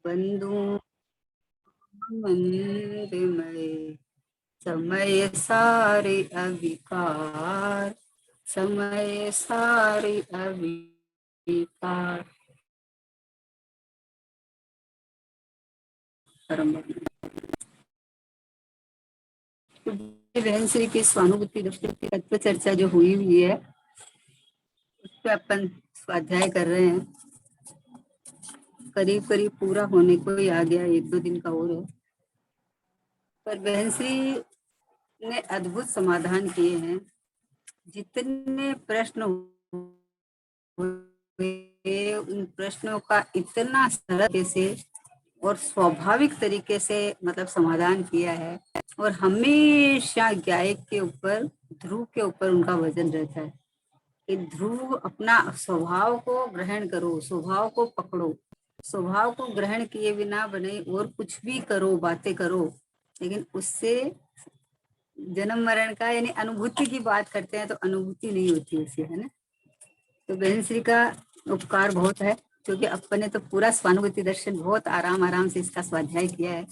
बंधु मंदिमय समय सारे अविकार, समय सारे अविकार। बहन श्री की स्वानुभूति तत्व चर्चा जो हुई है उस पर अपन स्वाध्याय कर रहे हैं। करीब करीब पूरा होने को ही आ गया, 1-2 दिन का और है। पर बहन श्री ने अद्भुत समाधान किए हैं। जितने प्रश्न हुए उन प्रश्नों का इतना सरल से और स्वाभाविक तरीके से मतलब समाधान किया है। और हमेशा गायक के ऊपर, ध्रुव के ऊपर उनका वजन रहता है कि ध्रुव अपना स्वभाव को ग्रहण करो, स्वभाव को पकड़ो, स्वभाव को ग्रहण किए बिना बने और कुछ भी करो, बातें करो, लेकिन उससे जन्म मरण का यानी अनुभूति की बात करते हैं तो अनुभूति नहीं होती उससे, है ना। तो बहन श्री का उपकार बहुत है, क्योंकि अपन ने तो पूरा स्वानुभूति दर्शन बहुत आराम आराम से इसका स्वाध्याय किया है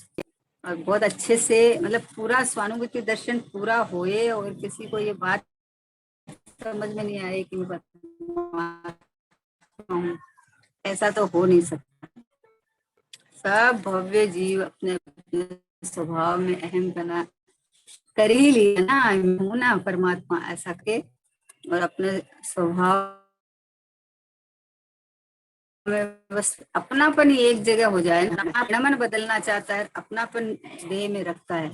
और बहुत अच्छे से मतलब पूरा स्वानुभूति दर्शन पूरा होए और किसी को ये बात समझ में नहीं आए कि मैं ऐसा तो हो नहीं सकता। सब भव्य जीव अपने अपने स्वभाव में अहम बना कर ही लिया ना, हूं ना परमात्मा ऐसा के, और अपने स्वभाव में बस अपनापन ही एक जगह हो जाए ना। मन बदलना चाहता है, अपनापन देह में रखता है,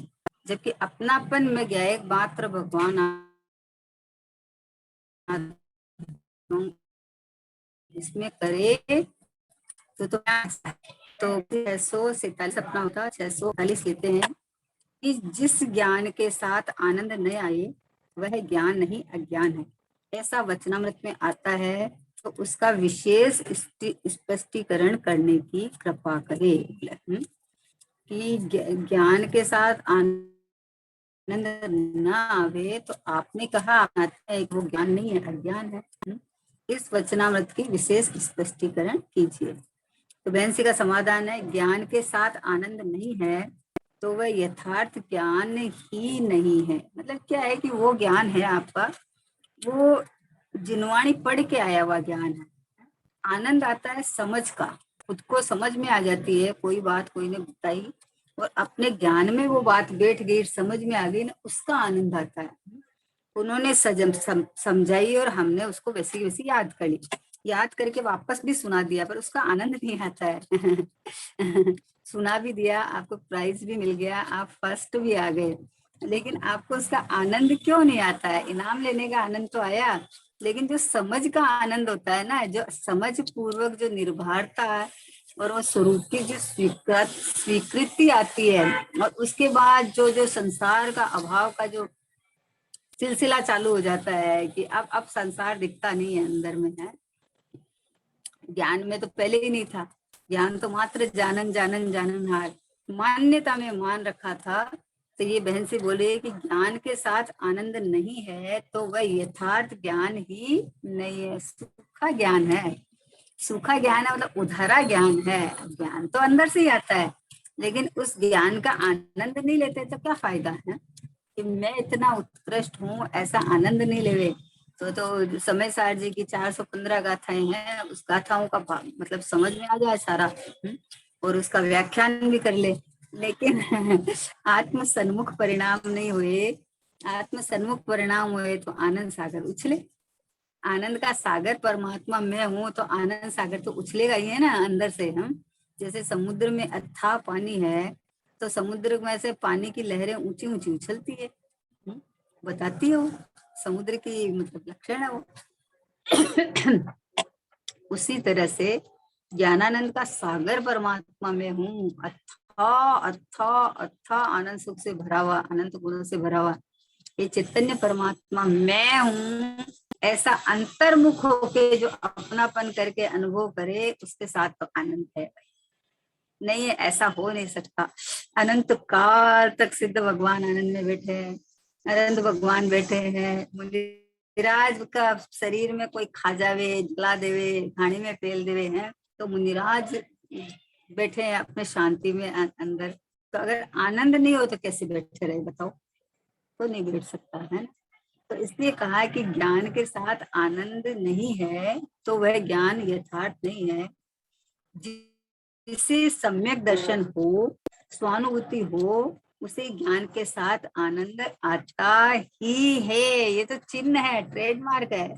जबकि अपनापन में गया एक मात्र भगवान इसमें करे तो 647 अपना होता, 640 लेते हैं कि जिस ज्ञान के साथ आनंद न आए वह ज्ञान नहीं अज्ञान है, ऐसा वचनामृत में आता है। तो उसका विशेष स्पष्टीकरण करने की कृपा करे कि ज्ञान के साथ आनंद न आवे तो आपने कहा वो ज्ञान नहीं है, अज्ञान है। इस वचनामृत की विशेष स्पष्टीकरण कीजिए। तो बहन जी का समाधान है, ज्ञान के साथ आनंद नहीं है तो वह यथार्थ ज्ञान ही नहीं है। मतलब क्या है कि वो ज्ञान है आपका, वो जिनवाणी पढ़ के आया हुआ ज्ञान है। आनंद आता है समझ का, खुद को समझ में आ जाती है कोई बात कोई ने बताई और अपने ज्ञान में वो बात बैठ गई, समझ में आ गई ना, उसका आनंद आता है। उन्होंने समझाई और हमने उसको वैसी वैसी याद कर ली, याद करके वापस भी सुना दिया, पर उसका आनंद नहीं आता है। सुना भी दिया, आपको प्राइज भी मिल गया, आप फर्स्ट भी आ गए, लेकिन आपको उसका आनंद क्यों नहीं आता है? इनाम लेने का आनंद तो आया, लेकिन जो समझ का आनंद होता है ना, जो समझ पूर्वक जो निर्भरता है और वो स्वरूप की जो स्वीकृति आती है, और उसके बाद जो जो संसार का अभाव का जो सिलसिला चालू हो जाता है कि अब संसार दिखता नहीं है, अंदर में है। ज्ञान में तो पहले ही नहीं था, ज्ञान तो मात्र जानन जानन जानन हार, मान्यता में मान रखा था। तो ये बहन से बोले कि ज्ञान के साथ आनंद नहीं है तो वह यथार्थ ज्ञान ही नहीं है, सूखा ज्ञान है। सूखा ज्ञान है मतलब उधरा ज्ञान है। ज्ञान तो अंदर से ही आता है, लेकिन उस ज्ञान का आनंद नहीं लेते तो क्या फायदा है कि मैं इतना उत्कृष्ट हूँ, ऐसा आनंद नहीं लेवे। तो समय सार जी की 415 गाथाएं हैं, उस गाथाओं का मतलब समझ में आ जाए सारा, और उसका व्याख्यान भी कर ले, लेकिन आत्म सन्मुख परिणाम नहीं हुए। आत्म सन्मुख परिणाम हुए तो आनंद सागर उछले। आनंद का सागर परमात्मा मैं हूँ, तो आनंद सागर तो उछलेगा ही है ना अंदर से। हम जैसे समुद्र में अथाह पानी है, तो समुद्र में से पानी की लहरें ऊंची ऊंची उछलती है, बताती है वो, समुद्र की मतलब लक्षण है वो। उसी तरह से ज्ञानानंद का सागर परमात्मा में हूँ, अथा अथा अथा आनंद सुख से भरा हुआ, अनंत गुणों से भरा हुआ ये चैतन्य परमात्मा मैं हूँ, ऐसा अंतर्मुख होके जो अपनापन करके अनुभव करे, उसके साथ तो आनंद है। नहीं है, ऐसा हो नहीं सकता। अनंत काल तक सिद्ध भगवान आनंद में बैठे हैं, अनंत भगवान बैठे हैं। मुनिराज का शरीर में कोई खा जावे, जला देवे, घाणी में फेल देवे हैं, तो मुनिराज बैठे हैं अपने शांति में अंदर, तो अगर आनंद नहीं हो तो कैसे बैठे रहे बताओ, तो नहीं बैठ सकता है ना। तो इसलिए कहा कि ज्ञान के साथ आनंद नहीं है तो वह ज्ञान यथार्थ नहीं है। जिसे सम्यक दर्शन हो, स्वानुभूति हो, उसे ज्ञान के साथ आनंद आता ही है। ये तो चिन्ह है, ट्रेडमार्क है,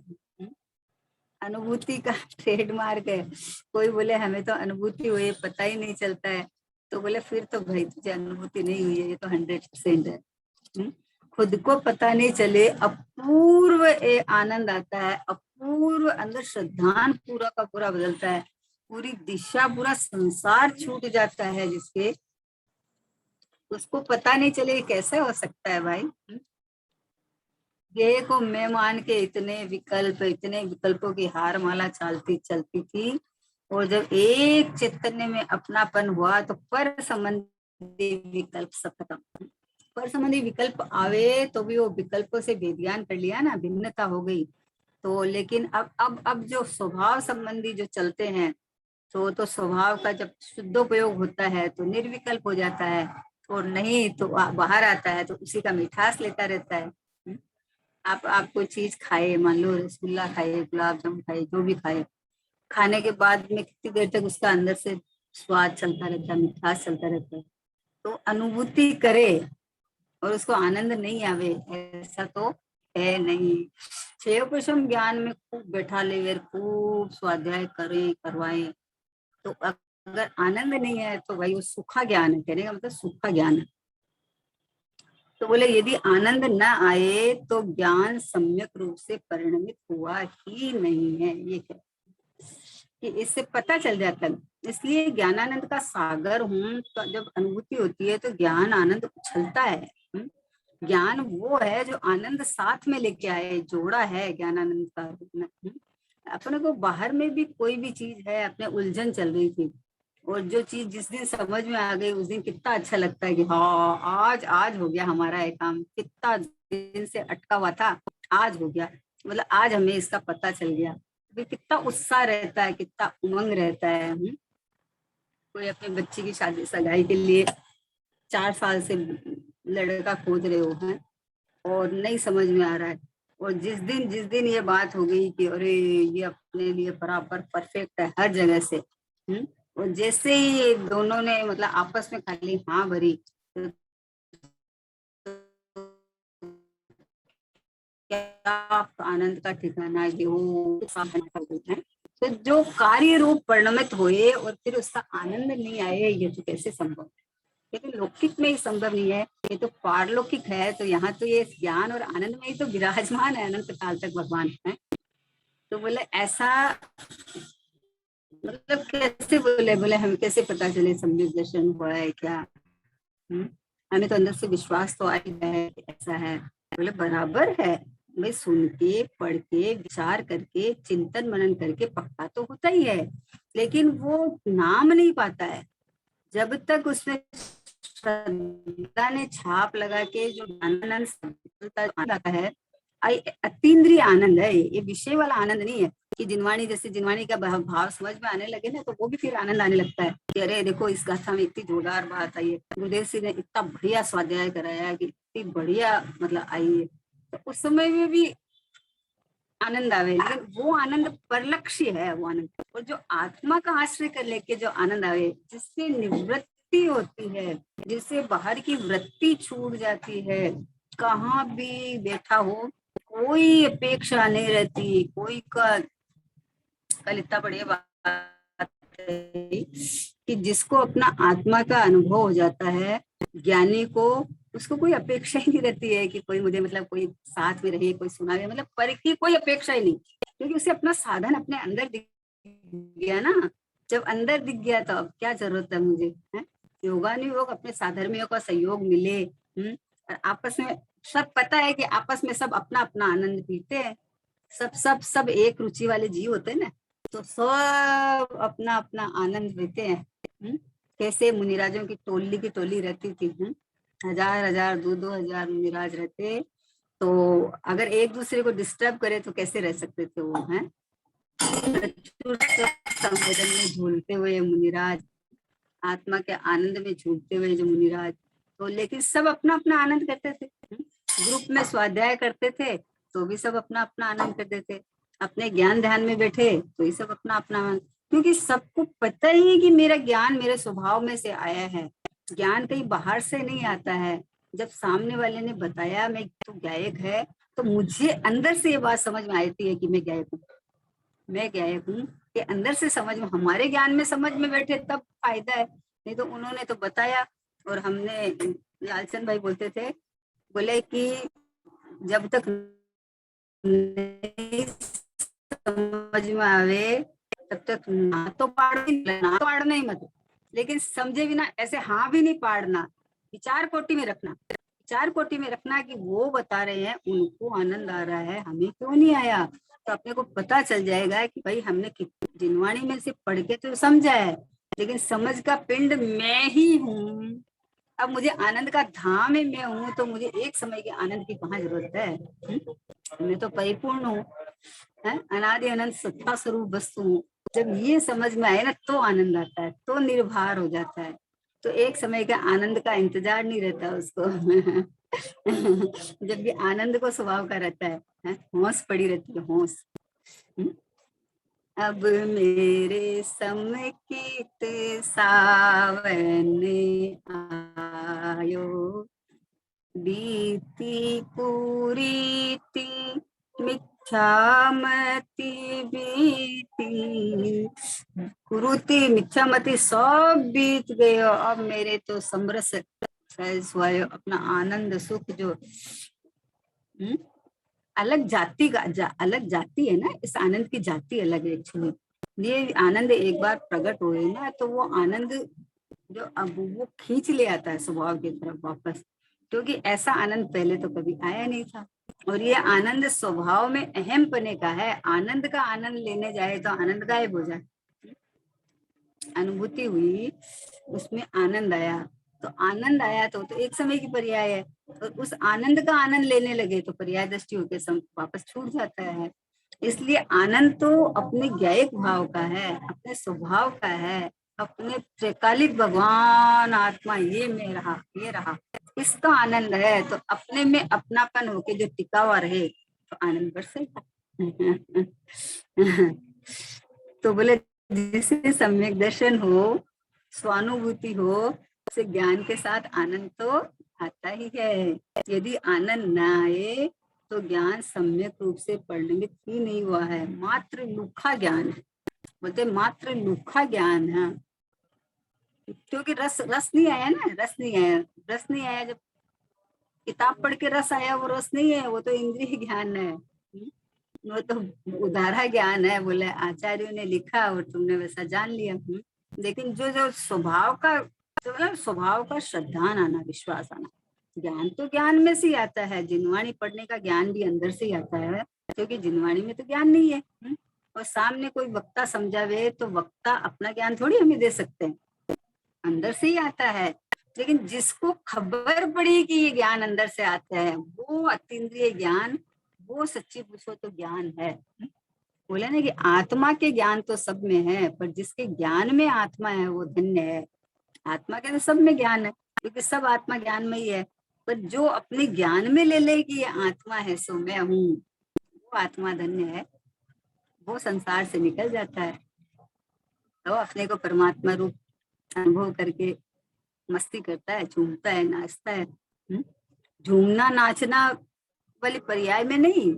अनुभूति का ट्रेडमार्क है। कोई बोले हमें तो अनुभूति हुई पता ही नहीं चलता है, तो बोले फिर तो भाई तुझे अनुभूति नहीं हुई है, ये तो 100% है। खुद को पता नहीं चले, अपूर्व आनंद आता है, अपूर्व अंदर श्रद्धान पूरा का पूरा बदलता है, पूरी दिशा पूरा संसार छूट जाता है जिसके, उसको पता नहीं चले कैसे हो सकता है भाई। ये को मैं मान के इतने विकल्पों की हार माला चलती चलती थी, और जब एक चैतन्य में अपनापन हुआ तो पर संबंधी विकल्प सब खत्म। पर संबंधी विकल्प आवे तो भी वो विकल्पों से बेध्यान कर लिया ना, भिन्नता हो गई। तो लेकिन अब जो स्वभाव संबंधी जो चलते हैं, तो स्वभाव का जब शुद्धोपयोग होता है तो निर्विकल्प हो जाता है, और नहीं तो बाहर आता है तो उसी का मिठास लेता रहता है। आप कोई चीज खाए, मान लो रसगुल्ला खाए, गुलाब जामुन खाए, जो भी खाए, खाने के बाद में कितनी देर तक उसका अंदर से स्वाद चलता रहता है, मिठास चलता रहता है। तो अनुभूति करे और उसको आनंद नहीं आवे, ऐसा तो है नहीं। छह कुसुम ज्ञान में खूब बैठा ले, खूब स्वाध्याय करें करवाए, तो अगर आनंद नहीं है तो भाई वो सूखा ज्ञान है, कहने का मतलब सूखा ज्ञान है। तो बोले यदि आनंद न आए तो ज्ञान सम्यक रूप से परिणमित हुआ ही नहीं है, ये है कि इससे पता चल जाता है। इसलिए ज्ञानानंद का सागर हूँ, तो जब अनुभूति होती है तो ज्ञान आनंद उछलता है। ज्ञान वो है जो आनंद साथ में लेके आए, जोड़ा है ज्ञानानंद का। अपने को बाहर में भी कोई भी चीज है, अपने उलझन चल रही थी, और जो चीज जिस दिन समझ में आ गई उस दिन कितना अच्छा लगता है कि हाँ आज आज हो गया हमारा ये काम, कितना दिन से अटका हुआ था, आज हो गया, मतलब आज हमें इसका पता चल गया। तो कितना उत्साह रहता है, कितना उमंग रहता है। कोई अपने बच्चे की शादी सगाई के लिए 4 साल से लड़का खोज रहे हो हैं, और नहीं समझ में आ रहा है, और जिस दिन ये बात हो गई कि अरे ये अपने लिए बराबर परफेक्ट है हर जगह से, और जैसे ही ये दोनों ने मतलब आपस में खाली हाँ भरी, तो क्या आनंद का ठिकाना है, वो है। तो जो कार्य रूप परिणमित हुए और फिर उसका आनंद नहीं आए, ये तो कैसे संभव है? ये तो लौकिक में ही संभव नहीं है, ये तो पारलौकिक है। तो यहाँ तो ये ज्ञान और आनंद में ही तो विराजमान है अनंत काल तक भगवान है। तो बोले ऐसा मतलब कैसे, बोले हम कैसे पता चले सम्यक दर्शन हुआ है क्या? हमें तो अंदर से विश्वास तो आ ही है कि ऐसा है। बोले बराबर है भाई, सुन के पढ़ के विचार करके चिंतन मनन करके पक्का तो होता ही है, लेकिन वो नाम नहीं पाता है जब तक उसमें श्रद्धा ने छाप लगा के जो आनंद आता है। अतीन्द्रिय आनंद है ये, विषय वाला आनंद नहीं है कि जिनवाणी, जैसे जिनवाणी का भाव समझ में आने लगे ना, तो वो भी फिर आनंद आने लगता है कि अरे देखो इस गाथा में इतनी जोरदार बात आई है, गुरुदेव सिंह ने इतना बढ़िया स्वाध्याय कराया कि इतनी बढ़िया मतलब आई है, तो उस समय में भी आनंद आवे। लेकिन वो आनंद परलक्ष्य है, वो आनंद, और जो आत्मा का आश्रय कर लेके जो आनंद आवे, जिससे निवृत्ति होती है, जिससे बाहर की वृत्ति छूट जाती है, कहाँ भी बैठा हो कोई अपेक्षा नहीं रहती, कोई का कल इतना बढ़िया बात है कि जिसको अपना आत्मा का अनुभव हो जाता है, ज्ञानी को, उसको कोई अपेक्षा ही नहीं रहती है कि कोई मुझे मतलब कोई साथ में रहे, कोई सुनावे, मतलब पर की कोई अपेक्षा ही नहीं, क्योंकि उसे अपना साधन अपने अंदर दिख गया ना। जब अंदर दिख गया तो अब क्या जरूरत है मुझे, है? योगानुयोग अपने साधर्मियों का सहयोग मिले, और आपस में सब पता है कि आपस में सब अपना अपना आनंद पीते हैं, सब सब सब एक रुचि वाले जीव होते हैं ना, तो सब अपना अपना आनंद लेते हैं। कैसे मुनिराजों की टोली रहती थी, 1000 2000 मुनिराज रहते, तो अगर एक दूसरे को डिस्टर्ब करे तो कैसे रह सकते थे वो, हैं? प्रचुर संवेदन में झूलते हुए मुनिराज, आत्मा के आनंद में झूलते हुए जो मुनिराज, तो लेकिन सब अपना अपना आनंद करते थे। ग्रुप में स्वाध्याय करते थे तो भी सब अपना अपना आनंद करते थे, अपने ज्ञान ध्यान में बैठे तो ये सब अपना अपना आनंद, क्योंकि सबको पता ही है कि मेरा ज्ञान मेरे स्वभाव में से आया है, ज्ञान कहीं बाहर से नहीं आता है। जब सामने वाले ने बताया मैं तो गायक है, तो मुझे अंदर से ये बात समझ में आती है कि मैं गायक हूँ, मैं गायक हूँ, कि अंदर से समझ में, हमारे ज्ञान में समझ में बैठे तब फायदा है, नहीं तो उन्होंने तो बताया। और हमने, लालचंद भाई बोलते थे, बोले कि जब तक नहीं समझ में आवे तब तक ना तो पाड़ना ही मत, लेकिन समझे बिना ऐसे हाँ भी नहीं पाड़ना, विचार कोटि में रखना, विचार कोटि में रखना कि वो बता रहे हैं उनको आनंद आ रहा है, हमें क्यों नहीं आया। तो अपने को पता चल जाएगा कि भाई हमने जिनवाणी में से पढ़ के तो समझा है, लेकिन समझ का पिंड मैं ही हूँ। अब मुझे आनंद का धाम में मैं हूँ, तो मुझे एक समय के आनंद की कहाँ जरूरत है। मैं तो परिपूर्ण हूँ, अनादि अनंत सत्ता स्वरूप वस्तु हूँ। जब ये समझ में आए ना तो आनंद आता है, तो निर्भर हो जाता है, तो एक समय का आनंद का इंतजार नहीं रहता उसको। जब भी आनंद को स्वभाव का रहता है, होश पड़ी रहती है, होश। अब मेरे समकित सावन आयो, बीती कुरीति मिथ्यामति बीती, कुरुति मिथ्यामति सब बीत गए, अब मेरे तो समरस अपना आनंद सुख जो अलग जाति का अलग जाति है ना, इस आनंद की जाति अलग है एक्चुअली। ये आनंद एक बार प्रकट हुए ना तो वो आनंद जो अब वो खींच ले आता है स्वभाव की तरफ वापस, क्योंकि ऐसा आनंद पहले तो कभी आया नहीं था। और ये आनंद स्वभाव में अहम पने का है, आनंद का आनंद लेने जाए तो आनंद गायब हो जाए। अनुभूति हुई, उसमें आनंद आया, तो आनंद आया तो एक समय की पर्याय है, और उस आनंद का आनंद लेने लगे तो पर्याय दृष्टि होकर वापस छूट जाता है। इसलिए आनंद तो अपने ज्ञायक भाव का है, अपने स्वभाव का है, अपने त्रिकालिक भगवान आत्मा ये में रहा, ये रहा, इसका आनंद है। तो अपने में अपनापन होके जो टिका हुआ रहे तो आनंद बरसेगा। तो बोले जिसे सम्यक दर्शन हो, स्वानुभूति हो, उसे ज्ञान के साथ आनंद तो आता ही है। यदि आनंद ना आए तो ज्ञान सम्यक रूप से परिणमित ही नहीं हुआ है, मात्र लूखा ज्ञान है। बोलते मात्र लूखा ज्ञान है, क्योंकि रस रस नहीं आया ना, रस नहीं आया, रस नहीं आया। जब किताब पढ़ के रस आया वो रस नहीं है, वो तो इंद्रिय ज्ञान है, वो तो उदारा ज्ञान है। बोले आचार्यों ने लिखा और तुमने वैसा जान लिया। लेकिन जो जो स्वभाव का, तो मतलब स्वभाव का श्रद्धान आना, विश्वास आना, ज्ञान तो ज्ञान में से ही आता है। जिनवाणी पढ़ने का ज्ञान भी अंदर से ही आता है, क्योंकि जिनवाणी में तो ज्ञान नहीं है। और सामने कोई वक्ता समझावे तो वक्ता अपना ज्ञान थोड़ी हमें दे सकते हैं, अंदर से ही आता है। लेकिन जिसको खबर पड़ी कि ये ज्ञान अंदर से आता है, वो अतीन्द्रिय ज्ञान, वो सच्ची पूछो तो ज्ञान है। बोले ना कि आत्मा के ज्ञान तो सब में है, पर जिसके ज्ञान में आत्मा है वो धन्य है। आत्मा के तो सब में ज्ञान है, क्योंकि सब आत्मा ज्ञान में ही है, पर जो अपने ज्ञान में ले ले कि ये आत्मा है सो मैं हूँ, वो आत्मा धन्य है, वो संसार से निकल जाता है। तो अपने को परमात्मा रूप अनुभव करके मस्ती करता है, झूमता है, नाचता है। झूमना नाचना वाली पर्याय में नहीं,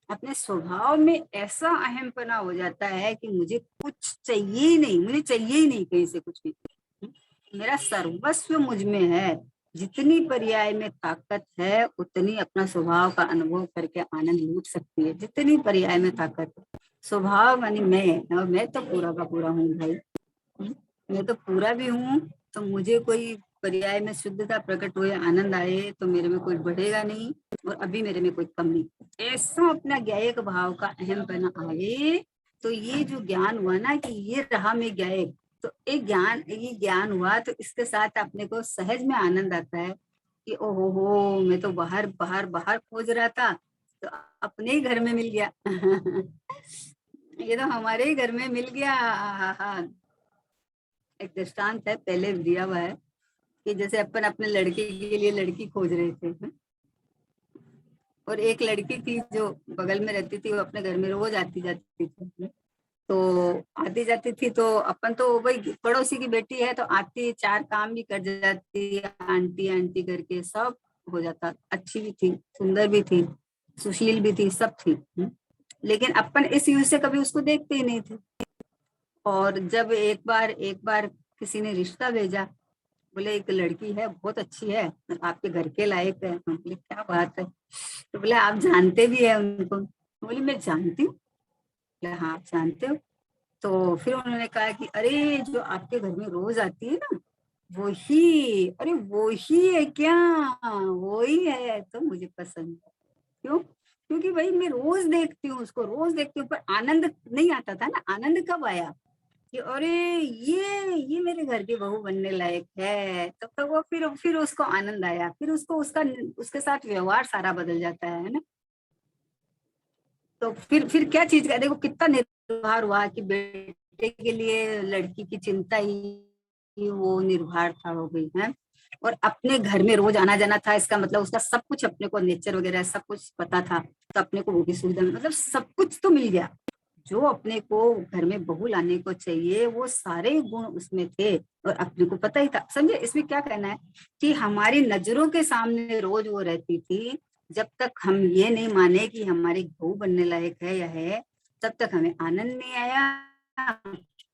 अपने स्वभाव में ऐसा अहमपना हो जाता है कि मुझे कुछ चाहिए ही नहीं, मुझे चाहिए ही नहीं कहीं से कुछ भी, मेरा सर्वस्व मुझ में है। जितनी पर्याय में ताकत है उतनी अपना स्वभाव का अनुभव करके आनंद लूट सकती है, जितनी पर्याय में ताकत। स्वभाव मानी मैं, और मैं तो पूरा का पूरा हूँ भाई, मैं तो पूरा भी हूँ। तो मुझे कोई पर्याय में शुद्धता प्रकट हुए, आनंद आए, तो मेरे में कोई बढ़ेगा नहीं और अभी मेरे में कोई कम नहीं। ऐसा अपना ज्ञायक भाव का अहम बना आए, तो ये जो ज्ञान हुआ ना कि ये रहा मैं ज्ञायक, तो एक ज्ञान, ये ज्ञान हुआ तो इसके साथ अपने को सहज में आनंद आता है कि ओहो हो, मैं तो बाहर बाहर बाहर खोज रहा था तो अपने ही घर में मिल गया। ये तो हमारे ही घर में मिल गया। हाँ, एक दृष्टांत है, पहले दिया हुआ है कि जैसे अपन अपने लड़के के लिए लड़की खोज रहे थे, और एक लड़की थी जो बगल में रहती थी, वो अपने घर में रोज आती जाती थी। तो आती जाती थी तो अपन तो वही पड़ोसी की बेटी है, तो आती, चार काम भी कर जाती, आंटी आंटी करके सब हो जाता। अच्छी भी थी, सुंदर भी थी, सुशील भी थी, सब थी। लेकिन अपन इस यूज से कभी उसको देखते ही नहीं थे। और जब एक बार किसी ने रिश्ता भेजा, बोले एक लड़की है, बहुत अच्छी है, आपके घर के लायक है। हम बोले क्या बात है, तो बोले आप जानते भी है उनको। बोले मैं जानती हूँ। बोले हाँ आप जानते हो। तो फिर उन्होंने कहा कि अरे जो आपके घर में रोज आती है ना, वो ही, अरे वो ही है क्या, वो ही है तो मुझे पसंद है। क्यों? क्योंकि भाई मैं रोज देखती हूँ उसको, रोज देखती हूँ, पर आनंद नहीं आता था ना। आनंद कब आया कि अरे ये मेरे घर की बहू बनने लायक है, तब तक वो फिर उसको आनंद आया, फिर उसको उसका उसके साथ व्यवहार सारा बदल जाता है ना। तो फिर क्या चीज का देखो कितना निर्भर हुआ कि बेटे के लिए लड़की की चिंता ही वो निर्भर था, हो गई है। और अपने घर में रोज आना जाना था, इसका मतलब उसका सब कुछ, अपने को नेचर वगैरह सब कुछ पता था, तो अपने को वो भी सुविधा, मतलब सब कुछ तो मिल गया। जो अपने को घर में बहू लाने को चाहिए वो सारे गुण उसमें थे, और अपने को पता ही था। समझे इसमें क्या कहना है कि हमारी नजरों के सामने रोज वो रहती थी। जब तक हम ये नहीं माने कि हमारी बहू बनने लायक है या है, तब तक हमें आनंद नहीं आया।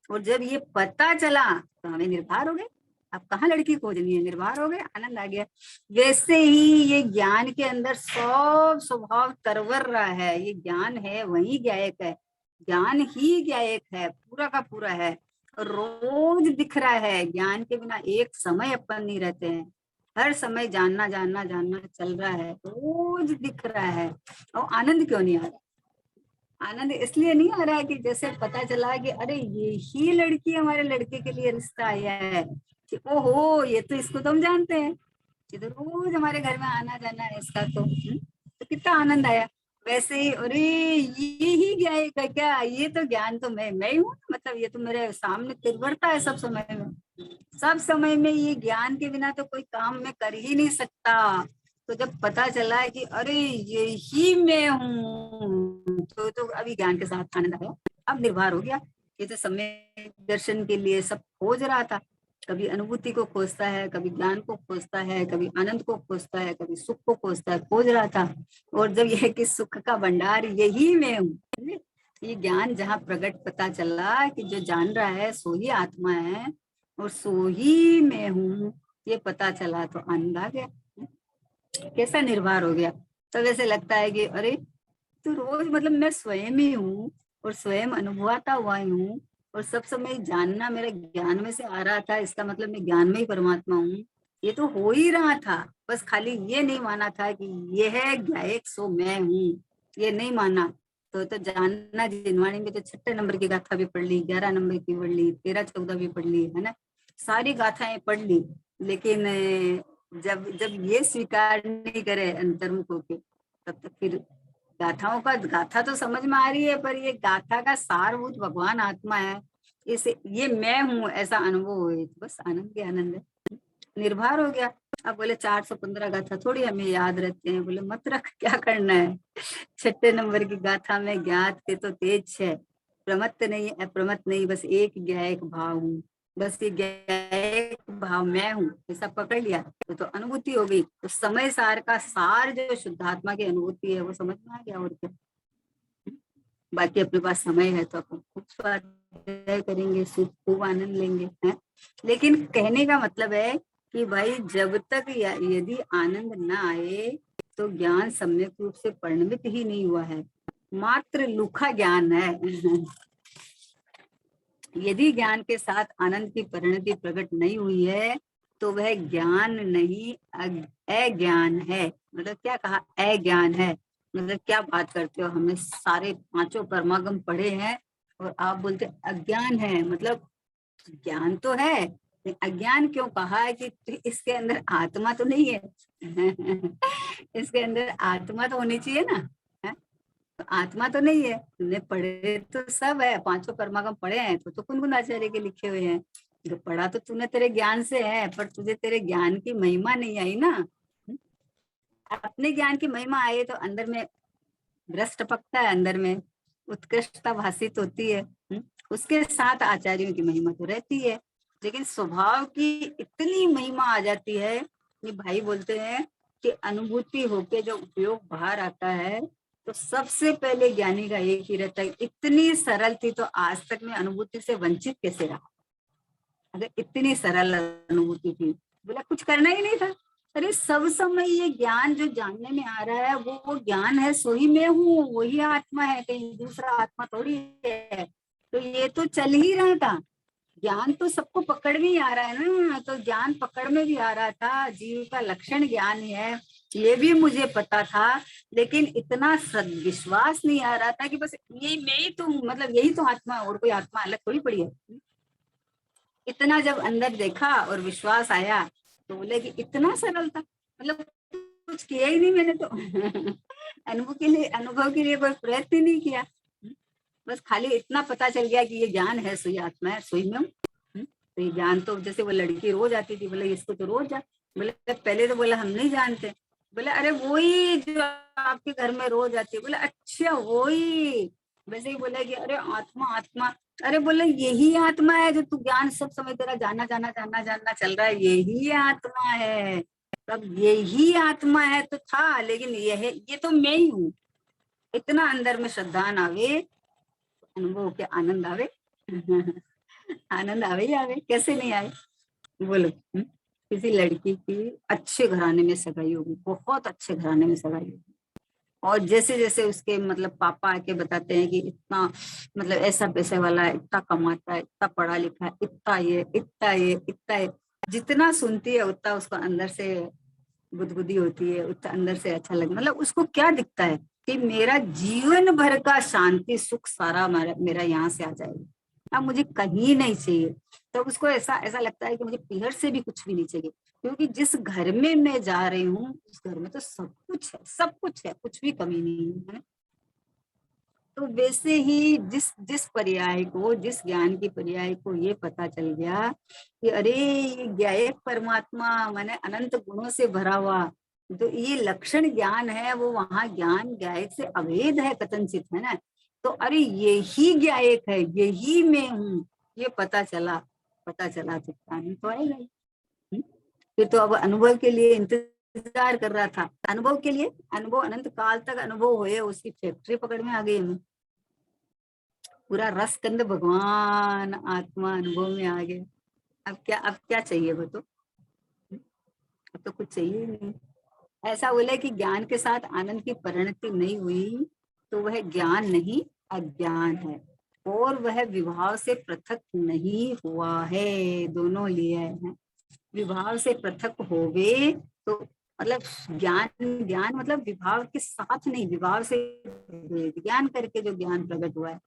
और जब ये पता चला तो हमें निर्भर हो गए, अब कहाँ लड़की खोजनी है, निर्भर हो गए, आनंद आ गया। वैसे ही ये ज्ञान के अंदर सब स्वभाव तरवर रहा है, ये ज्ञान है वही गायक है, ज्ञान ही गायक है, पूरा का पूरा है। रोज दिख रहा है, ज्ञान के बिना एक समय अपन नहीं रहते हैं। हर समय जानना जानना जानना चल रहा है, रोज दिख रहा है। और आनंद क्यों नहीं आ रहा? आनंद इसलिए नहीं आ रहा है कि जैसे पता चला कि अरे ये ही लड़की हमारे लड़के के लिए रिश्ता आया है, कि ओहो ये तो, इसको तो हम जानते हैं, ये तो रोज हमारे घर में आना जाना है इसका, तो कितना आनंद आया। वैसे ही अरे ये ही क्या है क्या, ये तो ज्ञान तो मैं ही हूँ, मतलब ये तो मेरे सामने तिरवरता है सब समय में। सब समय में ये ज्ञान के बिना तो कोई काम मैं कर ही नहीं सकता। तो जब पता चला कि अरे ये ही मैं हूँ, तो अभी ज्ञान के साथ आनंद आया, अब निर्भर हो गया। ये तो समय दर्शन के लिए सब खोज रहा था, कभी अनुभूति को खोजता है, कभी ज्ञान को खोजता है, कभी आनंद को खोजता है, कभी सुख को खोजता है, खोज रहा था। और जब यह कि सुख का भंडार यही मैं हूँ, ये ज्ञान जहाँ प्रकट पता चला कि जो जान रहा है सो ही आत्मा है, और सो ही मैं हूँ, ये पता चला तो आनंद आ गया। कैसा निर्भर हो गया। तो वैसे लगता है कि अरे तो रोज मतलब मैं स्वयं ही हूँ, और स्वयं अनुभवाता हुआ ही हूँ, और सब समय जानना मेरे ज्ञान में से आ रहा था, इसका मतलब मैं ज्ञान में ही परमात्मा हूँ। ये तो हो ही रहा था, बस खाली ये नहीं माना था कि ये है गायक सो मैं हूँ, ये नहीं माना। तो जानना जिनवाणी में तो 6 नंबर की गाथा भी पढ़ ली, 11 नंबर की पढ़ ली, 13 14 भी पढ़ ली, है ना, सारी गाथाएं पढ़ ली। लेकिन जब जब ये स्वीकार नहीं करे अंतर्मुख होके, तब तक फिर गाथाओं का, गाथा तो समझ में आ रही है, पर ये गाथा का सारभूत भगवान आत्मा है, इसे ये मैं हूँ ऐसा अनुभव हुए, तो बस आनंद के आनंद है, निर्भर हो गया। अब बोले 415 गाथा थोड़ी हमें याद रहते हैं, बोले मत रख, क्या करना है। 6 नंबर की गाथा में ज्ञात के तो तेज है, प्रमत्त नहीं अप्रमत्त नहीं, बस एक गायक भाव हूँ, बस ये गायक भाव मैं हूँ, ऐसा पकड़ लिया तो अनुभूति हो गई। तो समय सार का सार जो शुद्धात्मा की अनुभूति है वो समझ में आ गया, और क्या। बाकी अपने पास समय है तो अपन खूब स्वाध्याय करेंगे, खूब आनंद लेंगे, हैं। लेकिन कहने का मतलब है कि भाई जब तक यदि आनंद न आए तो ज्ञान सम्यक रूप से परिणमित ही नहीं हुआ है, मात्र लूखा ज्ञान है। यदि ज्ञान के साथ आनंद की परिणति प्रकट नहीं हुई है तो वह ज्ञान नहीं अज्ञान है। मतलब क्या कहा, अज्ञान है, मतलब क्या बात करते हो, हमने सारे पांचों परमागम पढ़े हैं और आप बोलते अज्ञान है। मतलब ज्ञान तो है, अज्ञान क्यों कहा है कि इसके अंदर आत्मा तो नहीं है। इसके अंदर आत्मा तो होनी चाहिए ना, है? तो आत्मा तो नहीं है। तुमने पढ़े तो सब है, पांचों कर्मागम पढ़े हैं तो कुन आचार्य के लिखे हुए हैं। जो पढ़ा तो तूने तेरे ज्ञान से है, पर तुझे तेरे ज्ञान की महिमा नहीं आई ना। अपने ज्ञान की महिमा आई तो अंदर में रस टपकता है, अंदर में उत्कृष्टता भाषित होती है। उसके साथ आचार्यों की महिमा तो रहती है, लेकिन स्वभाव की इतनी महिमा आ जाती है कि भाई बोलते हैं कि अनुभूति होके जो उपयोग बाहर आता है तो सबसे पहले ज्ञानी का एक ही रहता है, इतनी सरल थी तो आज तक मैं अनुभूति से वंचित कैसे रहा। अगर इतनी सरल अनुभूति थी, बोला कुछ करना ही नहीं था। अरे सब समय ये ज्ञान जो जानने में आ रहा है वो ज्ञान है, सो ही मैं हूँ, वही आत्मा है, कहीं दूसरा आत्मा थोड़ी है। तो ये तो चल ही रहा था, ज्ञान तो सबको पकड़ में ही आ रहा है ना। तो ज्ञान पकड़ में भी आ रहा था, जीव का लक्षण ज्ञान है, ये भी मुझे पता था। लेकिन इतना विश्वास नहीं आ रहा था कि बस ये मैं ही तो, मतलब यही तो आत्मा है और कोई आत्मा अलग थोड़ी पड़ी है। इतना जब अंदर देखा और विश्वास आया तो बोले कि इतना सरल था, मतलब कुछ किया ही नहीं मैंने तो। अनुभव के लिए कोई प्रयत्न ही नहीं किया। बस खाली इतना पता चल गया कि ये ज्ञान है, सोई आत्मा है, सोई में हूँ। तो ये ज्ञान तो जैसे वो लड़की रोज आती थी, बोले इसको तो रोज जा। बोले पहले तो बोला हम नहीं जानते। बोले अरे वही जो आपके घर में रोज आती है। बोले अच्छा वही। वैसे ही बोला कि अरे आत्मा आत्मा। अरे बोले यही आत्मा है जो तू ज्ञान सब समय तेरा जाना जाना जाना जानना चल रहा है, यही आत्मा है। तब यही आत्मा है तो था, लेकिन ये तो मैं ही हूँ। इतना अंदर में श्रद्धा आवे, अनुभव के आनंद आवे। आनंद आवे ही आवे, कैसे नहीं आए बोलो। किसी लड़की की अच्छे घराने में सगाई होगी, बहुत अच्छे घराने में सगाई होगी, और जैसे जैसे उसके मतलब पापा आके बताते हैं कि इतना मतलब ऐसा पैसे वाला है, इतना कमाता है, इतना पढ़ा लिखा है, इतना ये इतना ये इतना ये, जितना सुनती है उतना उसको अंदर से गुदगुदी होती है, उतना अंदर से अच्छा लगता, मतलब उसको क्या दिखता है कि मेरा जीवन भर का शांति सुख सारा मेरा यहाँ से आ जाएगा, अब मुझे कहीं नहीं चाहिए। तो उसको ऐसा ऐसा लगता है कि मुझे पीहर से भी कुछ भी नहीं चाहिए, क्योंकि जिस घर में मैं जा रही हूँ उस घर में तो सब कुछ है, सब कुछ है, कुछ भी कमी नहीं है। तो वैसे ही जिस जिस पर्याय को, जिस ज्ञान की पर्याय को ये पता चल गया कि अरे ये ज्ञायक परमात्मा माने अनंत गुणों से भरा हुआ, तो ये लक्षण ज्ञान है, वो वहां ज्ञान ज्ञायक से अभेद है, कथनचित है ना। तो अरे यही ज्ञायक है, यही मैं हूँ, ये पता चला तो ज्ञान तो आएगा ही। फिर तो अब अनुभव के लिए इंतजार कर रहा था, अनुभव के लिए, अनुभव अनंत काल तक अनुभव हुए, उसकी फैक्ट्री पकड़ में आ गई हमें, पूरा रस कंद भगवान आत्मा अनुभव में आ गए। अब क्या चाहिए वो तो, अब तो कुछ चाहिए ही नहीं। ऐसा बोले कि ज्ञान के साथ आनंद की परिणति नहीं हुई तो वह ज्ञान नहीं अज्ञान है, और वह विभाव से पृथक नहीं हुआ है, दोनों लिए है। विभाव से पृथक होवे तो मतलब ज्ञान, ज्ञान मतलब विभाव के साथ नहीं, विभाव से ज्ञान करके जो ज्ञान प्रकट हुआ है।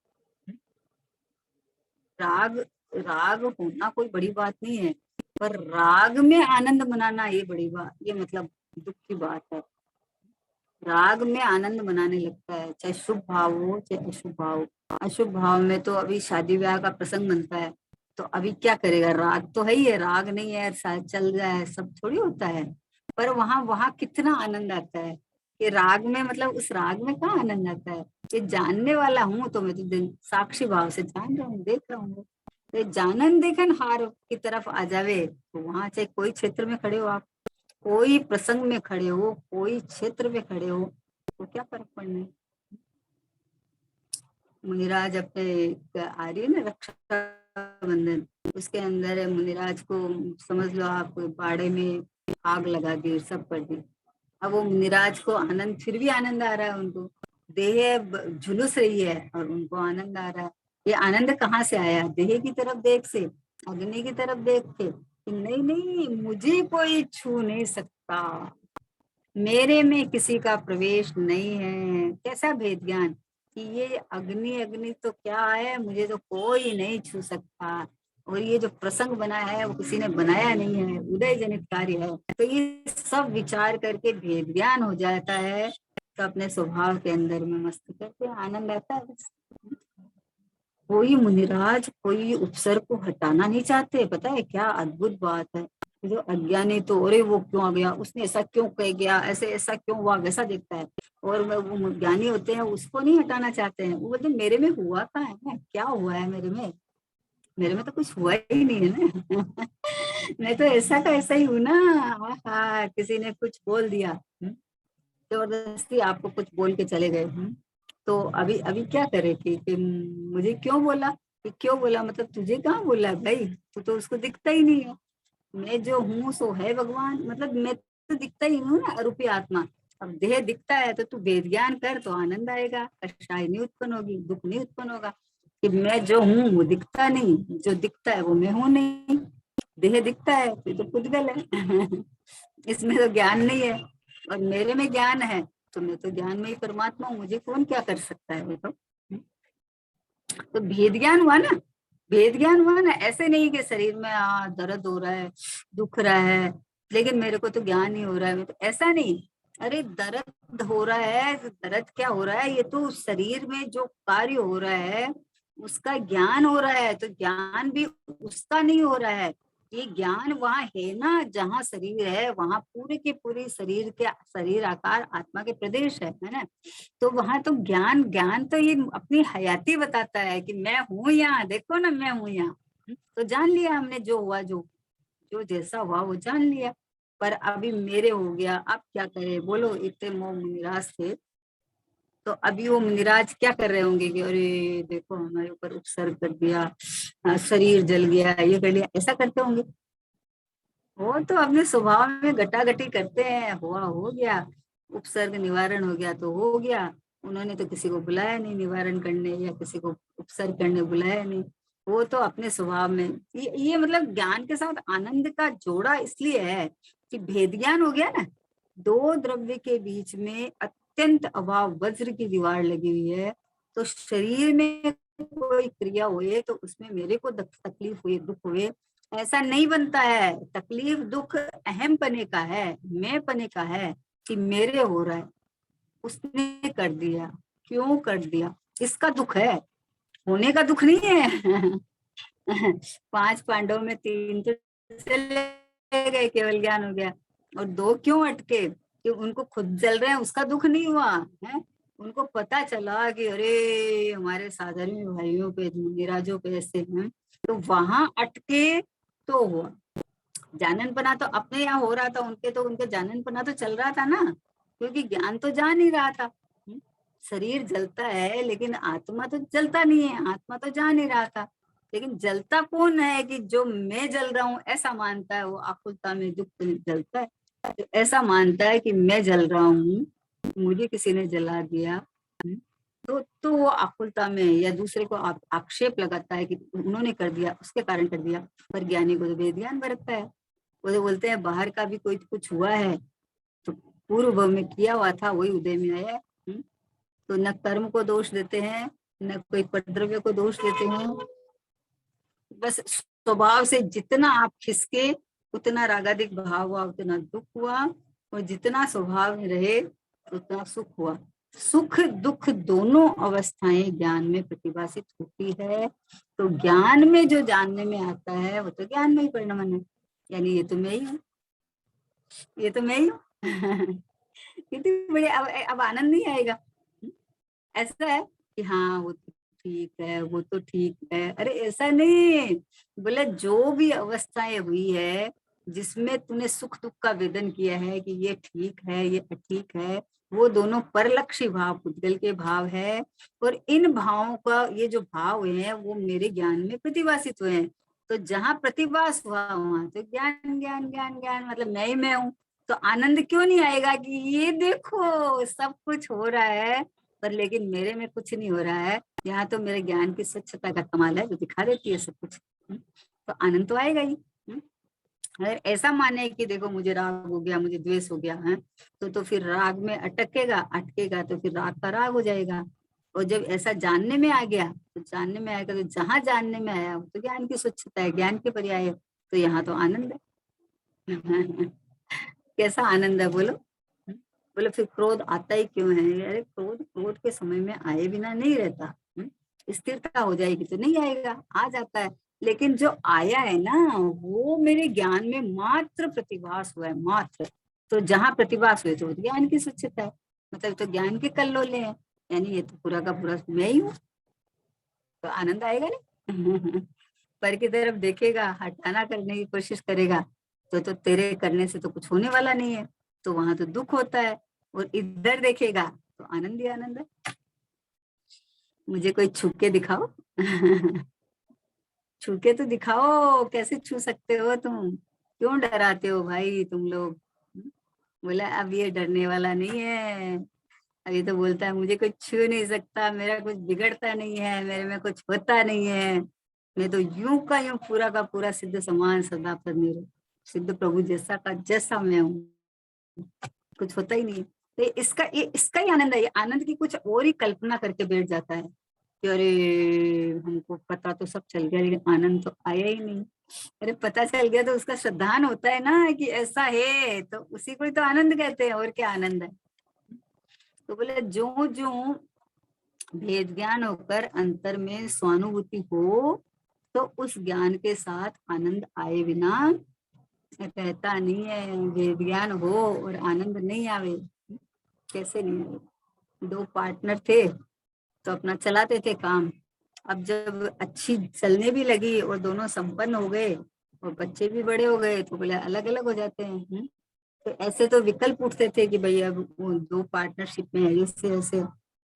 राग, राग होना कोई बड़ी बात नहीं है, पर राग में आनंद मनाना ये बड़ी बात, ये मतलब दुख की बात है। राग में आनंद मनाने लगता है, चाहे शुभ भाव हो चाहे अशुभ भाव हो। अशुभ भाव में तो अभी शादी ब्याह का प्रसंग बनता है, तो अभी क्या करेगा, राग तो है ही है, राग नहीं है शायद चल जाए, सब थोड़ी होता है। पर वहां वहां कितना आनंद आता है कि राग में, मतलब उस राग में कहाँ आनंद आता है कि जानने वाला हूँ तो मैं तो साक्षी भाव से जान रहा हूँ, देख रहा हूँ। तो जानन देखन हार की तरफ आ जावे तो वहां चाहे कोई क्षेत्र में खड़े हो आप, कोई प्रसंग में खड़े हो, कोई क्षेत्र में खड़े हो, तो क्या फर्क पड़ना है। मुनिराज अपने आ रही है ना रक्षा बंधन, उसके अंदर मुनिराज को समझ लो आप बाड़े में आग लगा दी, सब कर दी। अब वो मुनिराज को आनंद, फिर भी आनंद आ रहा है उनको, देह झुलस रही है और उनको आनंद आ रहा है। ये आनंद कहाँ से आया, देह की तरफ देख से, अग्नि की तरफ देख के, नहीं नहीं मुझे कोई छू नहीं सकता, मेरे में किसी का प्रवेश नहीं है। कैसा भेद ज्ञान कि ये अग्नि, अग्नि तो क्या है, मुझे तो कोई नहीं छू सकता, और ये जो प्रसंग बना है वो किसी ने बनाया नहीं है, उदय जनित कार्य है। तो ये सब विचार करके भेद ज्ञान हो जाता है तो अपने स्वभाव के अंदर में मस्ती करते हैं, आनंद आता है बस। कोई मुनिराज कोई उपसर्ग को हटाना नहीं चाहते, पता है क्या अद्भुत बात है। जो अज्ञानी तो अरे वो क्यों आ गया, उसने ऐसा क्यों कह गया, ऐसे ऐसा क्यों हुआ, वैसा देखता है। और वो ज्ञानी होते हैं उसको नहीं हटाना चाहते हैं, वो बोलते हैं मेरे में हुआ कहाँ है, क्या हुआ है मेरे में, मेरे में तो कुछ हुआ ही नहीं है ना। मैं तो ऐसा का ऐसा ही हूं ना। हाँ, किसी ने कुछ बोल दिया, जबरदस्ती आपको कुछ बोल के चले गए। तो अभी अभी क्या करे कि मुझे क्यों बोला, कि क्यों बोला मतलब तुझे कहाँ बोला भाई, तू तो उसको दिखता ही नहीं है। मैं जो हूँ सो है भगवान, मतलब मैं तो दिखता ही हूँ ना, अरूपी आत्मा। अब देह दिखता है तो तू वेद ज्ञान कर तो आनंद आएगा, कष्टाई नहीं उत्पन्न होगी, दुख नहीं उत्पन्न होगा। कि मैं जो हूँ वो दिखता नहीं, जो दिखता है वो मैं हूँ नहीं। देह दिखता है तो पुद्गल है। इसमें तो ज्ञान नहीं है, और मेरे में ज्ञान है तो मैं तो ज्ञान में ही परमात्मा हूँ, मुझे कौन क्या कर सकता है वो तो भेद ज्ञान हुआ ना, भेद ज्ञान हुआ ना। ऐसे नहीं कि शरीर में दर्द हो रहा है, दुख रहा है, लेकिन मेरे को तो ज्ञान ही हो रहा है, मैं तो ऐसा नहीं। अरे दर्द हो रहा है, दर्द क्या हो रहा है, ये तो शरीर में जो कार्य हो रहा है उसका ज्ञान हो रहा है, तो ज्ञान भी उसका नहीं हो रहा है। ये ज्ञान वहां है ना जहाँ शरीर है, वहां पूरे के पूरे शरीर के शरीर आकार आत्मा के प्रदेश है ना। तो वहां तो ज्ञान ज्ञान तो ये अपनी हयाती बताता है कि मैं हूं यहाँ, देखो ना मैं हूं यहाँ। तो जान लिया हमने, जो हुआ, जो जो जैसा हुआ वो जान लिया। पर अभी मेरे हो गया, अब क्या करे बोलो, इतने मोह निराश थे। तो अभी वो मुनिराज क्या कर रहे होंगे कि अरे देखो हमारे ऊपर उपसर्ग कर दिया, शरीर जल गया, ये कर लिया, ऐसा करते होंगे। वो तो अपने स्वभाव में घटाघटी करते हैं, हुआ हो गया, उपसर्ग निवारण हो गया तो हो गया। उन्होंने तो किसी को बुलाया नहीं निवारण करने, या किसी को उपसर्ग करने बुलाया नहीं। वो तो अपने स्वभाव में ये मतलब ज्ञान के साथ आनंद का जोड़ा इसलिए है कि भेद ज्ञान हो गया ना। दो द्रव्य के बीच में अत्यंत अभाव वज्र की दीवार लगी हुई है, तो शरीर में कोई क्रिया हुए तो उसमें मेरे को तकलीफ हुई, दुख हुए, ऐसा नहीं बनता है। तकलीफ दुख अहम पने का है, मैं पने का है, कि मेरे हो रहा है, उसने कर दिया, क्यों कर दिया, इसका दुख है, होने का दुख नहीं है। 5 पांडवों में 3 तो चले गए, केवल ज्ञान हो गया, और 2 क्यों अटके, कि उनको खुद जल रहे हैं उसका दुख नहीं हुआ है। उनको पता चला कि अरे हमारे साधारण भाइयों पे गिराजों पे ऐसे हैं, तो वहां अटके तो हुआ। जाननपना तो अपने यहाँ हो रहा था, उनके तो उनके जाननपना तो चल रहा था ना, क्योंकि ज्ञान तो जा नहीं रहा था। शरीर जलता है लेकिन आत्मा तो जलता नहीं है, आत्मा तो जा नहीं रहा था। लेकिन जलता कौन है, कि जो मैं जल रहा हूँ ऐसा मानता है, वो आकुलता में दुख जलता है, तो ऐसा मानता है कि मैं जल रहा हूँ, मुझे किसी ने जला दिया। तो वो आकुलता में या दूसरे को आक्षेप लगाता है कि उन्होंने कर दिया, उसके कारण कर दिया। पर ज्ञानी को तो वेद बरतता है, वो तो बोलते हैं बाहर का भी कोई कुछ हुआ है तो पूर्व भव में किया हुआ था वही उदय में आया है। तो न कर्म को दोष देते हैं, न कोई उपद्रव्य को दोष देते हैं। बस स्वभाव से जितना आप खिसके उतना रागादिक भाव हुआ, उतना दुख हुआ, और जितना स्वभाव में रहे उतना सुख हुआ। सुख दुख दोनों अवस्थाएं ज्ञान में प्रतिभाषित होती है। तो ज्ञान में जो जानने में आता है वो तो ज्ञान में ही परिणमन है, यानी ये तो मैं ही हूँ, ये तो मैं ही हूँ। कितनी बड़ी, अब आनंद नहीं आएगा। ऐसा है कि हाँ वो तो ठीक है, वो तो ठीक है, अरे ऐसा नहीं। बोले जो भी अवस्थाएं हुई है जिसमें तूने सुख दुख का वेदन किया है कि ये ठीक है ये अठीक है, वो दोनों परलक्षी भाव पुद्गल के भाव है। और इन भावों का ये जो भाव हुए हैं वो मेरे ज्ञान में प्रतिभाषित हुए हैं। तो जहां प्रतिभास हुआ वहां तो ज्ञान ज्ञान ज्ञान ज्ञान, मतलब मैं ही मैं हूँ। तो आनंद क्यों नहीं आएगा कि ये देखो सब कुछ हो रहा है, पर लेकिन मेरे में कुछ नहीं हो रहा है। यहाँ तो मेरे ज्ञान की स्वच्छता का कमाल है जो दिखा देती है सब कुछ। तो आनंद तो आएगा ही। अगर ऐसा माने कि देखो मुझे राग हो गया, मुझे द्वेष हो गया है, तो फिर राग में अटकेगा, अटकेगा तो फिर राग का राग हो जाएगा। और जब ऐसा जानने में आ गया तो जानने में आएगा, तो जहां जानने में आया तो ज्ञान की स्वच्छता है, ज्ञान के पर्याय है, तो यहाँ तो आनंद है। कैसा आनंद है बोलो। बोले फिर क्रोध आता ही क्यों है? अरे क्रोध क्रोध के समय में आए बिना नहीं रहता। स्थिरता हो जाएगी तो नहीं आएगा, आ जाता है। लेकिन जो आया है ना, वो मेरे ज्ञान में मात्र प्रतिभास हुआ है, मात्र। तो जहां प्रतिभास हुए तो वो ज्ञान की स्वच्छता है, मतलब तो ज्ञान के कल्लोले हैं, यानी ये तो पूरा का पूरा मैं ही हूँ। तो आनंद आएगा नहीं। पर की तरफ देखेगा, हटाना करने की कोशिश करेगा, तो तेरे करने से तो कुछ होने वाला नहीं है, तो वहां तो दुख होता है। और इधर देखेगा तो आनंद ही आनंद है। मुझे कोई छू के दिखाओ। छू के तो दिखाओ, कैसे छू सकते हो तुम? क्यों डराते हो भाई तुम लोग? बोला अब ये डरने वाला नहीं है। अभी तो बोलता है मुझे कोई छू नहीं सकता, मेरा कुछ बिगड़ता नहीं है, मेरे में कुछ होता नहीं है, मैं तो यूं का यूं पूरा का पूरा सिद्ध समान सदा पर मेरे सिद्ध प्रभु जैसा का जैसा मैं हूँ, कुछ होता ही नहीं है। तो इसका ही आनंद है। ये आनंद की कुछ और ही कल्पना करके बैठ जाता है कि अरे हमको पता तो सब चल गया लेकिन आनंद तो आया ही नहीं। अरे पता चल गया तो उसका श्रद्धान होता है ना कि ऐसा है, तो उसी को ही तो आनंद कहते हैं, और क्या आनंद है? तो बोले जो जो भेद ज्ञान होकर अंतर में स्वानुभूति हो, तो उस ज्ञान के साथ आनंद आए बिना रहता नहीं है। भेद ज्ञान हो और आनंद नहीं आवे, कैसे नहीं आवे? दो पार्टनर थे तो अपना चलाते थे काम। अब जब अच्छी चलने भी लगी और दोनों संपन्न हो गए और बच्चे भी बड़े हो गए, तो बोले अलग अलग हो जाते हैं। तो ऐसे तो विकल्प उठते थे कि भाई अब वो दो पार्टनरशिप में है ऐसे ऐसे।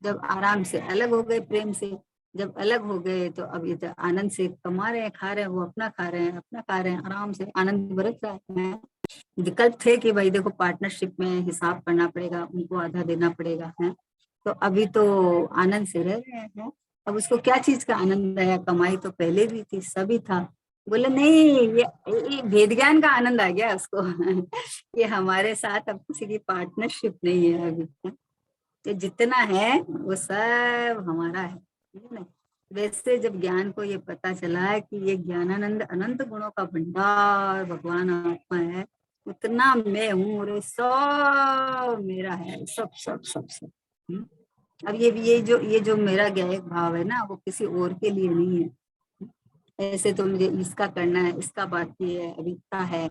जब आराम से अलग हो गए, प्रेम से जब अलग हो गए, तो अब ये तो आनंद से कमा रहे हैं, खा रहे हैं, वो अपना खा रहे हैं, अपना खा रहे हैं, आराम से आनंद बरत रहा है। विकल्प थे कि भाई देखो पार्टनरशिप में हिसाब करना पड़ेगा, उनको आधा देना पड़ेगा है। तो अभी तो आनंद से रह रहे हैं। अब उसको क्या चीज का आनंद आया? कमाई तो पहले भी थी, सभी था। बोले नहीं, ये भेद ज्ञान का आनंद आ गया उसको। ये हमारे साथ अब किसी की पार्टनरशिप नहीं है अभी। तो जितना है वो सब हमारा है, ठीक है ना? वैसे जब ज्ञान को ये पता चला कि ये ज्ञानानंद अनंत गुणों का भंडार भगवान आत्मा है, उतना मैं हूँ और ये सब मेरा है, सब सब सब सब। अब ये जो मेरा ज्ञायक भाव है ना, वो किसी और के लिए नहीं है। ऐसे तो मुझे इसका करना है, इसका बाकी है, अभी इतना है।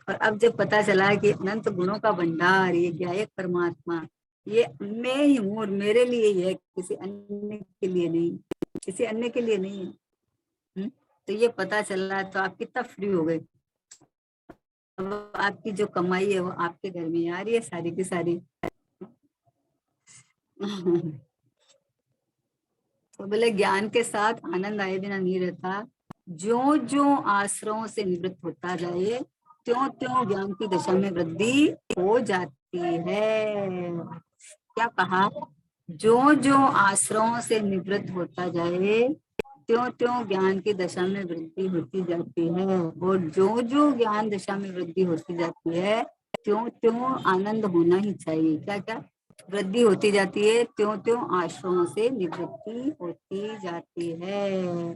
और अब जब पता चला कि अनंत गुणों का भंडार ये ज्ञायक परमात्मा, ये मैं ही हूँ और मेरे लिए ही है, किसी अन्य के लिए नहीं, किसी अन्य के लिए नहीं है। तो ये पता चला तो आप कितना फ्री हो गए। अब आपकी जो कमाई है वो आपके घर में आ रही है सारी की सारी। तो बोले ज्ञान के साथ आनंद आए बिना नहीं रहता। जो जो आश्रमों से निवृत्त होता जाए, त्यों त्यों ज्ञान की दशा में वृद्धि हो जाती है। क्या कहा? जो जो आश्रमों से निवृत्त होता जाए, त्यों त्यों ज्ञान की दशा में वृद्धि होती जाती है। और जो जो ज्ञान दशा में वृद्धि होती जाती है, त्यों त्यों आनंद होना ही चाहिए। क्या क्या वृद्धि होती जाती है? त्यों त्यों आश्रमों से निवृत्ति होती जाती है।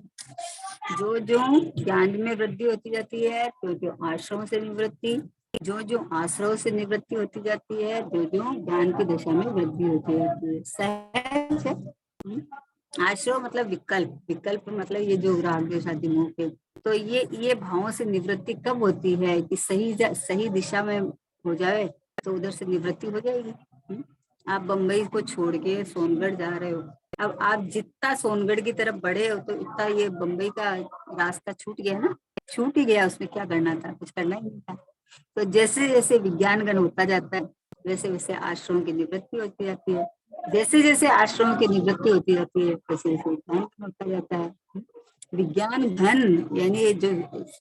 जो जो ज्ञान में वृद्धि होती जाती है, त्यों त्यों आश्रमों से निवृत्ति। जो जो आश्रम से निवृत्ति होती जाती है, जो जो ज्ञान की दशा में वृद्धि होती जाती है। सहज है। आश्रम मतलब विकल्प, विकल्प मतलब ये जो राग द्वेष आदि मोह के, तो ये भावों से निवृत्ति कब होती है कि सही दिशा में हो जाए, तो उधर से निवृत्ति हो जाएगी। आप बंबई को छोड़ के सोनगढ़ जा रहे हो, अब आप जितना सोनगढ़ की तरफ बढ़े हो तो इतना ये बंबई का रास्ता छूट गया ना, छूट ही गया, उसमें क्या करना था? कुछ करना ही नहीं था। तो जैसे जैसे विज्ञान गण होता जाता है, वैसे वैसे आश्रमों की निवृत्ति होती जाती है। जैसे जैसे आश्रमों की निवृत्ति होती जाती है, वैसे वैसे विज्ञान गण होता जाता है। विज्ञान घन यानी ये जो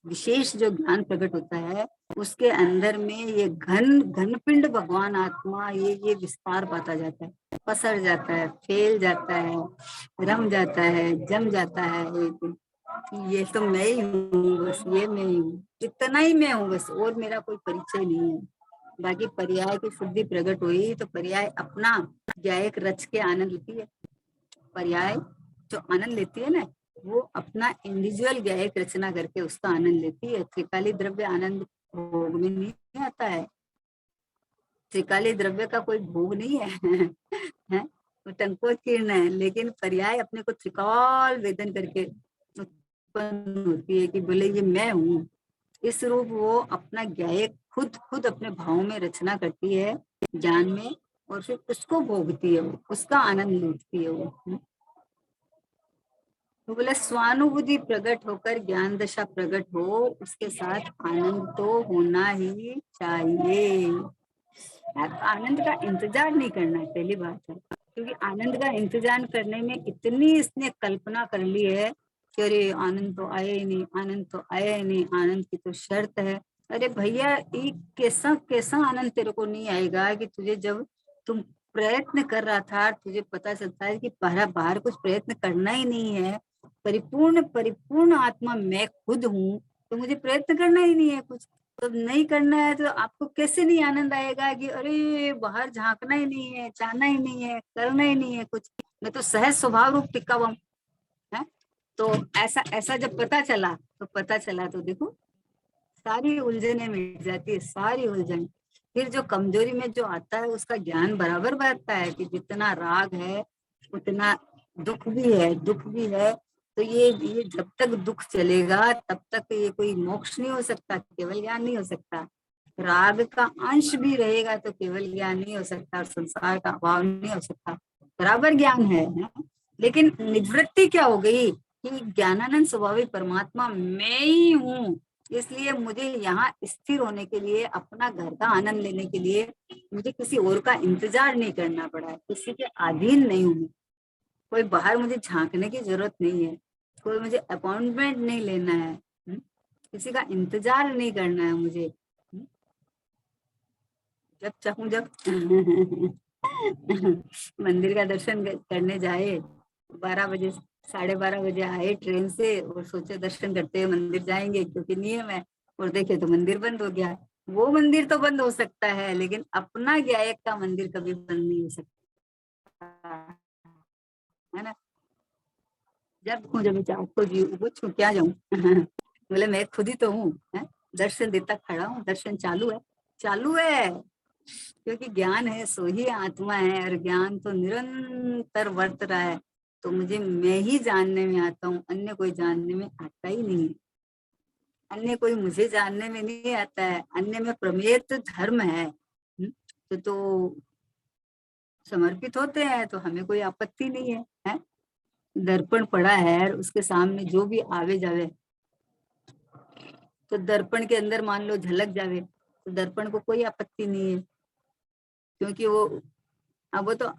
विशेष जो ज्ञान प्रकट होता है, उसके अंदर में ये घन घन पिंड भगवान आत्मा ये विस्तार पाता जाता है, पसर जाता है, फैल जाता है, रम जाता है, जम जाता है। ये तो मैं ही हूँ, बस ये मैं ही हूँ, इतना ही मैं हूँ बस, और मेरा कोई परिचय नहीं है। बाकी पर्याय की शुद्धि प्रकट हुई तो पर्याय अपना ज्ञायक रच के आनंद लेती है। पर्याय जो आनंद लेती है ना, वो अपना इंडिविजुअल ज्ञायक रचना करके उसका आनंद लेती है। त्रिकाली द्रव्य आनंद भोग में नहीं आता है। त्रिकाली द्रव्य का कोई भोग नहीं है, है? वो टंकोत्कीर्ण है, लेकिन पर्याय अपने को त्रिकाल वेदन करके उत्पन्न होती है कि बोले ये मैं हूँ। इस रूप वो अपना ज्ञायक खुद खुद अपने भाव में रचना करती है ज्ञान में, और फिर उसको भोगती है, वो उसका आनंद लूटती है वो। तो बोले स्वानुभूति प्रकट होकर ज्ञान दशा प्रकट हो, उसके साथ आनंद तो होना ही चाहिए। आनंद का इंतजार नहीं करना है, पहली बात है, क्योंकि आनंद का इंतजार करने में इतनी इसने कल्पना कर ली है कि अरे आनंद तो आया ही नहीं, आनंद तो आया ही नहीं, आनंद की तो शर्त है। अरे भैया, ये कैसा कैसा आनंद तेरे को नहीं आएगा कि तुझे जब तुम प्रयत्न कर रहा था, तुझे पता चलता है कि बाहर कुछ प्रयत्न करना ही नहीं है, परिपूर्ण परिपूर्ण आत्मा मैं खुद हूँ, तो मुझे प्रयत्न करना ही नहीं है कुछ। तो नहीं करना है तो आपको कैसे नहीं आनंद आएगा कि अरे बाहर झांकना ही नहीं है, जाना ही नहीं है, करना ही नहीं है कुछ, मैं तो सहज स्वभाव रूप टिका हुआ हूँ, है? तो ऐसा ऐसा जब पता चला तो देखो सारी उलझने मिट जाती है, सारी उलझन। फिर जो कमजोरी में जो आता है उसका ज्ञान बराबर बढ़ता है कि जितना राग है उतना दुख भी है। तो ये जब तक दुख चलेगा तब तक ये कोई मोक्ष नहीं हो सकता, केवल ज्ञान नहीं हो सकता। राग का अंश भी रहेगा तो केवल ज्ञान नहीं हो सकता, और संसार का अभाव नहीं हो सकता, बराबर ज्ञान है? लेकिन निवृत्ति क्या हो गई कि ज्ञानानंद स्वभाविक परमात्मा मैं ही हूँ, इसलिए मुझे यहाँ स्थिर होने के लिए, अपना घर का आनंद लेने के लिए मुझे किसी और का इंतजार नहीं करना पड़ा है, किसी के अधीन नहीं हूँ, कोई बाहर मुझे झांकने की जरूरत नहीं है, कोई मुझे अपॉइंटमेंट नहीं लेना है, किसी का इंतजार नहीं करना है मुझे, जब चाहूं जब मंदिर का दर्शन करने जाए, 12 बजे 12:30 बजे आए ट्रेन से और सोचे दर्शन करते हुए मंदिर जाएंगे क्योंकि नियम है, और देखे तो मंदिर बंद हो गया। वो मंदिर तो बंद हो सकता है लेकिन अपना गायक का मंदिर कभी बंद नहीं हो सकता, है ना? जब हूँ जब चाहूँ तो जी वो छू क्या जाऊं बोले मैं खुद ही तो हूँ, दर्शन देता खड़ा हूँ, दर्शन चालू है, क्योंकि ज्ञान है सो ही आत्मा है, और ज्ञान तो निरंतर वर्त रहा है। तो मुझे मैं ही जानने में आता हूँ, अन्य कोई जानने में आता ही नहीं, अन्य कोई मुझे जानने में नहीं आता है, अन्य में प्रमेय तो धर्म है। तो समर्पित होते हैं तो हमें कोई आपत्ति नहीं है? दर्पण पड़ा है और उसके सामने जो भी आवे जावे, तो दर्पण के अंदर मान लो झलक जावे तो दर्पण को कोई आपत्ति नहीं है, क्योंकि वो अब वो तो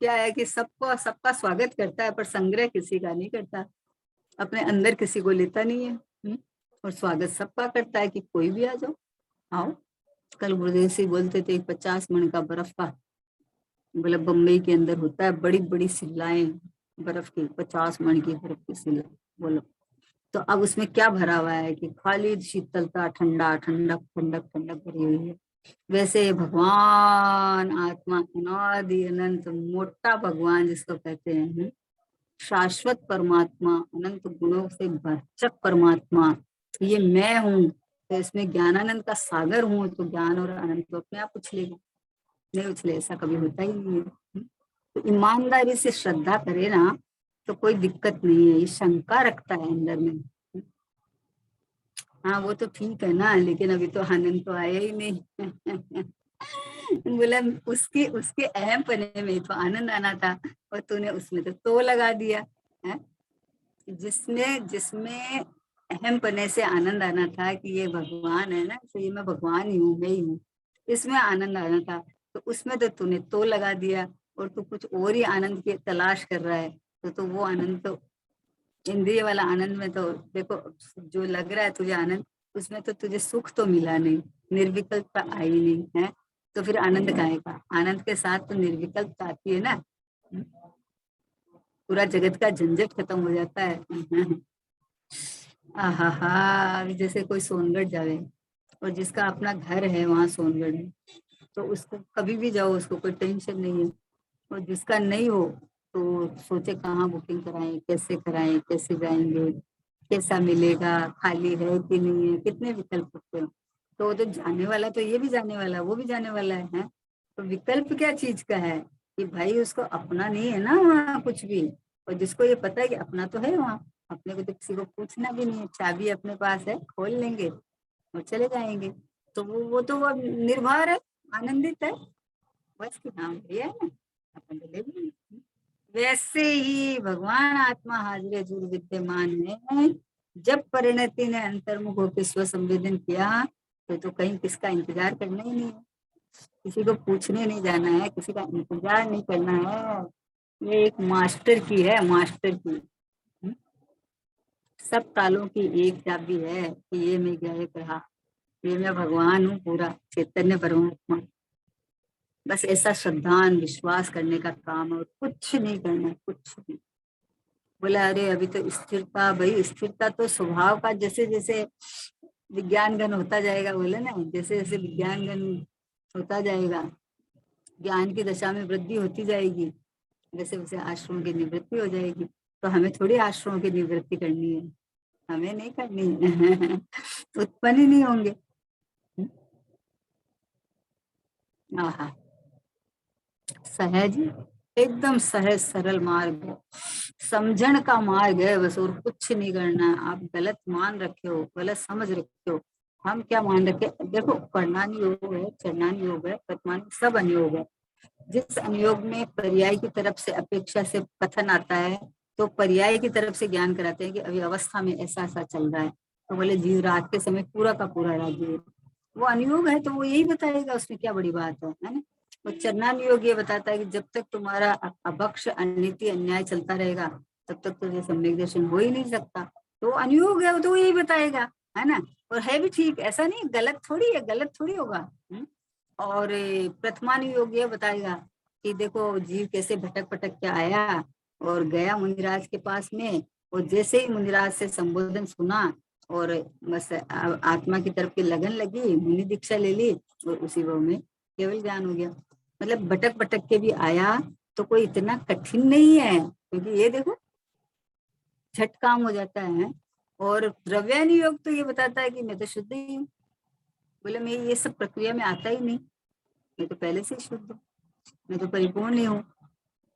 क्या है कि सबका स्वागत करता है पर संग्रह किसी का नहीं करता, अपने अंदर किसी को लेता नहीं है। और स्वागत सबका करता है कि कोई भी आ जाओ, आओ। कल गुरुदेव से बोलते थे 50 मन का बर्फ का, बोले बम्बई के अंदर होता है बड़ी बड़ी सिल्लाएं बर्फ की, 50 मन की बर्फ की सिल्ला, बोलो तो अब उसमें क्या भरा हुआ है कि खाली शीतलता, ठंडा ठंडक ठंडक ठंडक भरी हुई है। वैसे भगवान आत्मा अनादि अनंत मोटा भगवान जिसको कहते हैं, शाश्वत परमात्मा, अनंत गुणों से भरचक परमात्मा, ये मैं हूँ, तो इसमें ज्ञानानंद का सागर हूँ, तो ज्ञान और आनंद तो अपने आप उछलेगा, नहीं उछले ऐसा कभी होता ही नहीं है। तो ईमानदारी से श्रद्धा करे ना तो कोई दिक्कत नहीं है, ये शंका रखता है अंदर में, हाँ वो तो ठीक है ना, लेकिन अभी तो आनंद तो आया ही नहीं बोला उसके उसके अहम पने में तो आनंद आना था और तूने उसमें तो लगा दिया है। जिसमें जिसमें अहम पने से आनंद आना था कि ये भगवान है ना, तो ये मैं भगवान ही हूँ, मैं ही हूँ, इसमें आनंद आना था, तो उसमें तो तूने तो लगा दिया और तू कुछ और ही आनंद की तलाश कर रहा है। तो वो आनंद तो इंद्रिय वाला आनंद में तो देखो जो लग रहा है तुझे आनंद, उसमें तो तुझे सुख तो मिला नहीं, निर्विकल्पता आई नहीं है, तो फिर आनंद काहे का? आनंद के साथ तो निर्विकल्पता आती है ना, पूरा जगत का झंझट खत्म हो जाता है आहा, जैसे कोई सोनगढ़ जावे और जिसका अपना घर है वहां सोनगढ़ है, तो उसको कभी भी जाओ उसको कोई टेंशन नहीं है, और जिसका नहीं हो तो सोचे कहाँ बुकिंग कराएं, कैसे जाएंगे, कैसा मिलेगा, खाली है कि नहीं है, कितने विकल्प होते हैं। तो वो तो जाने वाला, तो ये भी जाने वाला, वो भी जाने वाला है? तो विकल्प क्या चीज का है कि भाई उसको अपना नहीं है ना वहाँ कुछ भी। और जिसको ये पता है कि अपना तो है वहाँ, अपने को तो किसी को पूछना भी नहीं है, चाबी अपने पास है, खोल लेंगे और चले जाएंगे। तो वो तो वो निर्भर है, आनंदित है, बस कि हाँ भैया है ना, अपन तो ले लेंगे। वैसे ही भगवान आत्मा हाजिर जुड़ विद्यमान है। जब परिणति ने अंतर्मुख होकर स्व संवेदन किया तो कहीं किसका इंतजार करना ही नहीं है, किसी को पूछने नहीं जाना है, किसी का इंतजार नहीं करना है। ये एक मास्टर की है, मास्टर की। सब तालों की एक चाबी है कि ये मैं गायक रहा, ये मैं भगवान हूँ, पूरा चैतन्य परमात्मा। बस ऐसा श्रद्धान विश्वास करने का काम है और कुछ नहीं करना, कुछ नहीं। बोला अरे अभी तो स्थिरता, भाई स्थिरता तो स्वभाव का, जैसे जैसे विज्ञान घन होता जाएगा, बोले ना, जैसे जैसे विज्ञान घन होता जाएगा, ज्ञान की दशा में वृद्धि होती जाएगी, वैसे वैसे आश्रमों की निवृत्ति हो जाएगी। तो हमें थोड़ी आश्रमों की निवृत्ति करनी है, हमें नहीं करनी है। उत्पन्न ही नहीं होंगे। आहा, सहज, एकदम सहज सरल मार्ग है, समझण का मार्ग है बस, और कुछ नहीं करना है। आप गलत मान रखे हो, गलत समझ रखे हो। हम क्या मान रखे, देखो कर्णानी योग है, चरणानी योग है, वर्तमान सब अनुयोग है। जिस अनुयोग में पर्याय की तरफ से अपेक्षा से कथन आता है, तो पर्याय की तरफ से ज्ञान कराते हैं कि अभी अवस्था में ऐसा ऐसा चल रहा है। तो बोले जीव रात के समय पूरा का पूरा राज्य, वो अनुयोग है तो वो यही बताएगा, उसमें क्या बड़ी बात है ना। वो चरणान योग ये बताता है कि जब तक तुम्हारा अभक्ष अनिति अन्याय चलता रहेगा, तब तक तो ये सम्यक दर्शन हो ही नहीं सकता। तो अनुयोग है, वो तो यही बताएगा, है ना। और है भी ठीक, ऐसा नहीं गलत थोड़ी है, गलत थोड़ी होगा। और प्रथमानुयोग ये बताएगा कि देखो जीव कैसे भटक भटक के आया और गया मुनिराज के पास में, और जैसे ही मुनिराज से संबोधन सुना और बस आत्मा की तरफ की लगन लगी, मुनि दीक्षा ले ली, और उसी वो में केवल ज्ञान हो गया। मतलब भटक भटक के भी आया तो कोई इतना कठिन नहीं है, क्योंकि ये देखो झट काम हो जाता है। और द्रव्यानुयोग तो ये बताता है कि मैं तो शुद्ध ही हूँ, बोले मैं ये सब प्रक्रिया में आता ही नहीं, मैं तो पहले से शुद्ध हूँ, मैं तो परिपूर्ण ही हूँ,